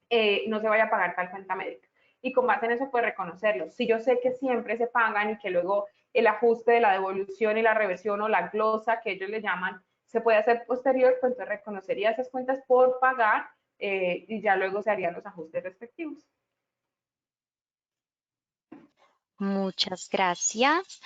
[SPEAKER 2] se vaya a pagar tal cuenta médica? Y con base en eso, pues reconocerlo. Si yo sé que siempre se pagan y que luego el ajuste de la devolución y la reversión o la glosa que ellos le llaman se puede hacer posterior, pues entonces reconocería esas cuentas por pagar y ya luego se harían los ajustes respectivos.
[SPEAKER 3] Muchas gracias.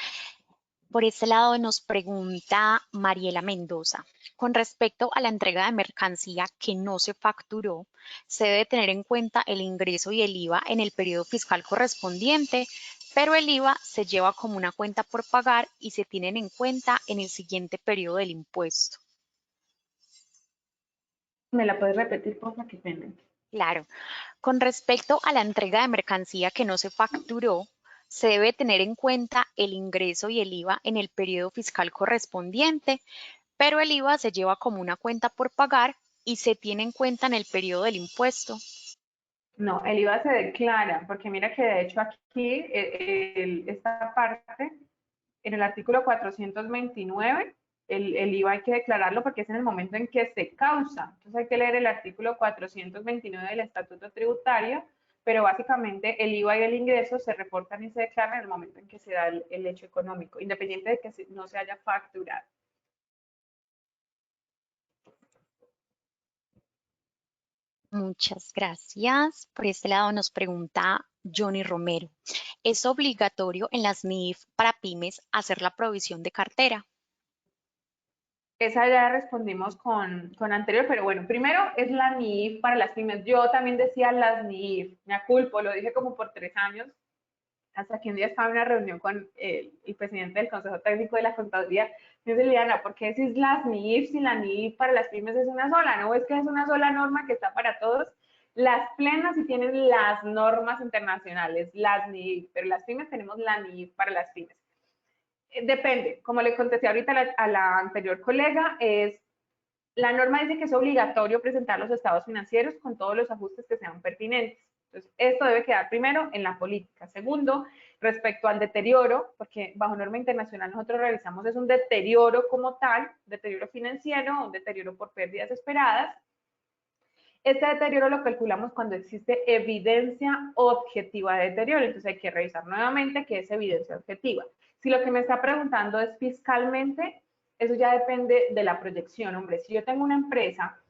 [SPEAKER 3] Por este lado nos pregunta Mariela Mendoza. Con respecto a la entrega de mercancía que no se facturó, se debe tener en cuenta el ingreso y el IVA en el periodo fiscal correspondiente, pero el IVA se lleva como una cuenta por pagar y se tienen en cuenta en el siguiente periodo del impuesto.
[SPEAKER 2] ¿Me la puedes repetir, por favor? Qué pena.
[SPEAKER 3] Claro, con respecto a la entrega de mercancía que no se facturó, se debe tener en cuenta el ingreso y el IVA en el periodo fiscal correspondiente, pero el IVA se lleva como una cuenta por pagar y se tiene en cuenta en el periodo del impuesto.
[SPEAKER 2] No, el IVA se declara, porque mira que de hecho aquí esta parte, en el artículo 429, el IVA hay que declararlo porque es en el momento en que se causa. Entonces hay que leer el artículo 429 del Estatuto Tributario, pero básicamente el IVA y el ingreso se reportan y se declaran en el momento en que se da el hecho económico, independiente de que no se haya facturado.
[SPEAKER 3] Muchas gracias. Por este lado nos pregunta Johnny Romero. ¿Es obligatorio en las NIF para pymes hacer la provisión de cartera?
[SPEAKER 2] Esa ya respondimos con anterior, pero bueno, primero es la NIF para las pymes. Yo también decía las NIF, me aculpo, lo dije como por 3 años, hasta que un día estaba en una reunión con el presidente del Consejo Técnico de la Contaduría. Me dice, Liliana, ¿por qué decís las NIF si la NIF para las pymes es una sola? ¿No es que es una sola norma que está para todos? Las plenas sí tienen las normas internacionales, las NIF, pero las pymes tenemos la NIF para las pymes. Depende, como le contesté ahorita a la anterior colega, la norma dice que es obligatorio presentar los estados financieros con todos los ajustes que sean pertinentes. Entonces, esto debe quedar primero en la política. Segundo, respecto al deterioro, porque bajo norma internacional nosotros realizamos es un deterioro como tal, deterioro financiero, un deterioro por pérdidas esperadas. Este deterioro lo calculamos cuando existe evidencia objetiva de deterioro, entonces hay que revisar nuevamente qué es evidencia objetiva. Si lo que me está preguntando es fiscalmente, eso ya depende de la proyección, hombre. Si yo tengo una empresa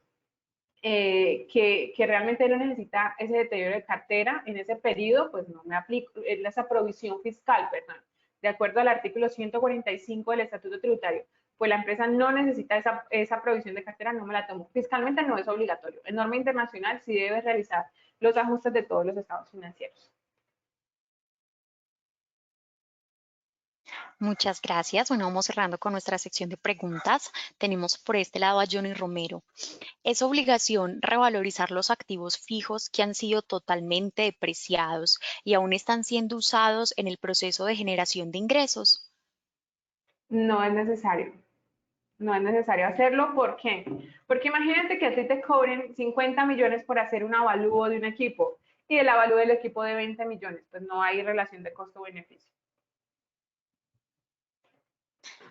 [SPEAKER 2] que realmente no necesita ese deterioro de cartera en ese periodo, pues no me aplico esa provisión fiscal, perdón, de acuerdo al artículo 145 del Estatuto Tributario. Pues la empresa no necesita esa provisión de cartera, no me la tomo. Fiscalmente no es obligatorio. En norma internacional sí debe realizar los ajustes de todos los estados financieros.
[SPEAKER 3] Muchas gracias. Bueno, vamos cerrando con nuestra sección de preguntas. Tenemos por este lado a Johnny Romero. ¿Es obligación revalorizar los activos fijos que han sido totalmente depreciados y aún están siendo usados en el proceso de generación de ingresos?
[SPEAKER 2] No es necesario. No es necesario hacerlo. ¿Por qué? Porque imagínate que a ti te cobren 50 millones por hacer un avalúo de un equipo y el avalúo del equipo de 20 millones. Pues no hay relación de costo-beneficio.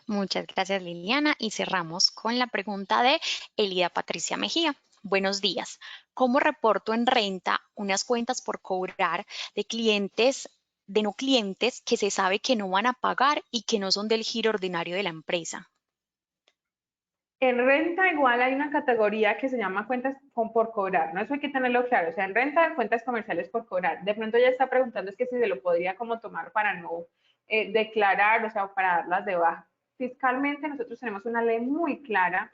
[SPEAKER 3] Muchas gracias, Liliana. Y cerramos con la pregunta de Elida Patricia Mejía. Buenos días. ¿Cómo reporto en renta unas cuentas por cobrar de clientes, de no clientes que se sabe que no van a pagar y que no son del giro ordinario de la empresa?
[SPEAKER 2] En renta igual hay una categoría que se llama cuentas por cobrar, ¿no? Eso hay que tenerlo claro, o sea, en renta cuentas comerciales por cobrar. De pronto ya está preguntando es que si se lo podría como tomar para no declarar, o sea, para darlas de baja. Fiscalmente nosotros tenemos una ley muy clara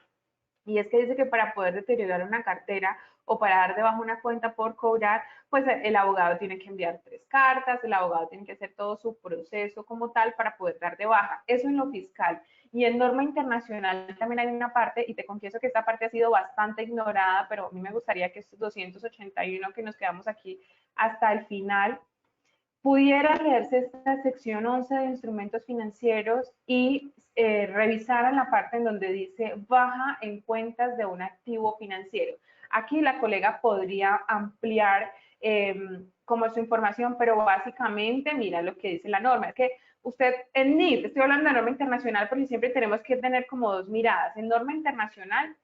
[SPEAKER 2] y es que dice que para poder deteriorar una cartera o para dar de baja una cuenta por cobrar, pues el abogado tiene que enviar 3 cartas, el abogado tiene que hacer todo su proceso como tal para poder dar de baja. Eso en lo fiscal. Y en norma internacional también hay una parte, y te confieso que esta parte ha sido bastante ignorada, pero a mí me gustaría que estos 281 que nos quedamos aquí hasta el final, pudiera leerse esta sección 11 de instrumentos financieros y revisaran la parte en donde dice baja en cuentas de un activo financiero. Aquí la colega podría ampliar como su información, pero básicamente mira lo que dice la norma. Es que usted en NIF, estoy hablando de norma internacional porque siempre tenemos que tener como dos miradas. En norma internacional,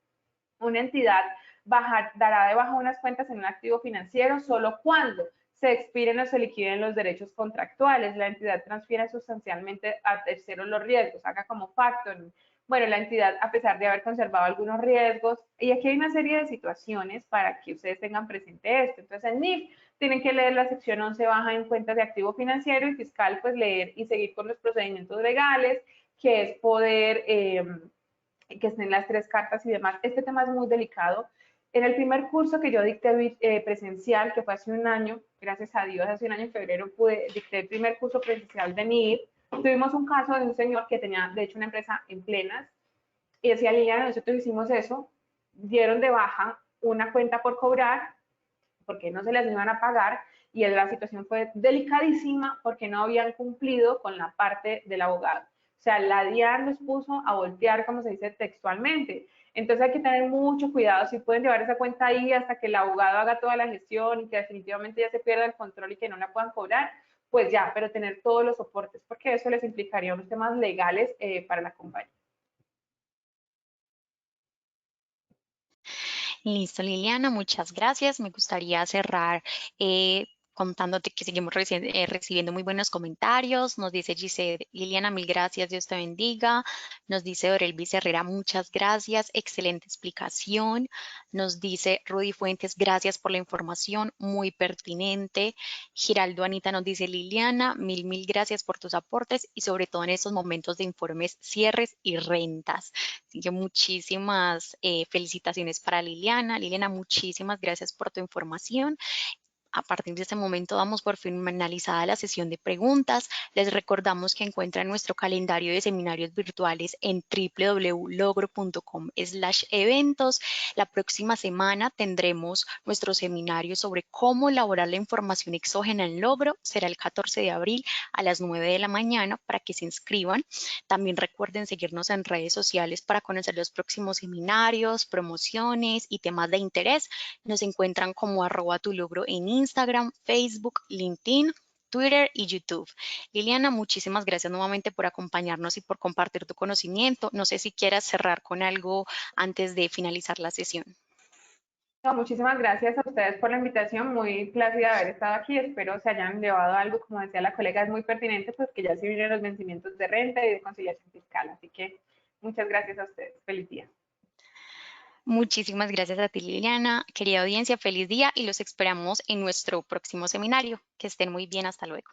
[SPEAKER 2] una entidad dará de baja unas cuentas en un activo financiero solo cuando se expiren o se liquiden los derechos contractuales, la entidad transfiere sustancialmente a terceros los riesgos, haga como factoring. Bueno, la entidad, a pesar de haber conservado algunos riesgos, y aquí hay una serie de situaciones para que ustedes tengan presente esto. Entonces, en NIF tienen que leer la sección 11 baja en cuentas de activo financiero y fiscal, pues leer y seguir con los procedimientos legales, que es poder que estén las 3 cartas y demás. Este tema es muy delicado. En el primer curso que yo dicté presencial, que fue hace un año, gracias a Dios, hace un año en febrero dicté el primer curso presencial de NIR, tuvimos un caso de un señor que tenía, de hecho, una empresa en plenas, y decía, Liliana, nosotros hicimos eso, dieron de baja una cuenta por cobrar, porque no se les iban a pagar, y la situación fue delicadísima porque no habían cumplido con la parte del abogado. O sea, la DIAN los puso a voltear, como se dice textualmente. Entonces hay que tener mucho cuidado, si pueden llevar esa cuenta ahí hasta que el abogado haga toda la gestión y que definitivamente ya se pierda el control y que no la puedan cobrar, pues ya, pero tener todos los soportes, porque eso les implicaría unos temas legales para la compañía.
[SPEAKER 3] Listo, Liliana, muchas gracias. Me gustaría cerrar contándote que seguimos recibiendo muy buenos comentarios. Nos dice Giselle, Liliana, mil gracias, Dios te bendiga. Nos dice Dorelvis Herrera, muchas gracias, excelente explicación. Nos dice Rudy Fuentes, gracias por la información, muy pertinente. Giraldo Anita nos dice, Liliana, mil gracias por tus aportes y sobre todo en estos momentos de informes, cierres y rentas. Así que muchísimas felicitaciones para Liliana. Liliana, muchísimas gracias por tu información. A partir de este momento damos por finalizada la sesión de preguntas. Les recordamos que encuentran nuestro calendario de seminarios virtuales en www.logro.com/eventos. La próxima semana tendremos nuestro seminario sobre cómo elaborar la información exógena en Logro. Será el 14 de abril a las 9 de la mañana para que se inscriban. También recuerden seguirnos en redes sociales para conocer los próximos seminarios, promociones y temas de interés. Nos encuentran como @tulogro en Instagram, Facebook, LinkedIn, Twitter y YouTube. Liliana, muchísimas gracias nuevamente por acompañarnos y por compartir tu conocimiento. No sé si quieras cerrar con algo antes de finalizar la sesión.
[SPEAKER 2] No, muchísimas gracias a ustedes por la invitación, muy plácida haber estado aquí, espero se hayan llevado algo, como decía la colega, es muy pertinente, pues que ya se vienen los vencimientos de renta y de conciliación fiscal, así que muchas gracias a ustedes, feliz día.
[SPEAKER 3] Muchísimas gracias a ti, Liliana. Querida audiencia, feliz día y los esperamos en nuestro próximo seminario. Que estén muy bien, hasta luego.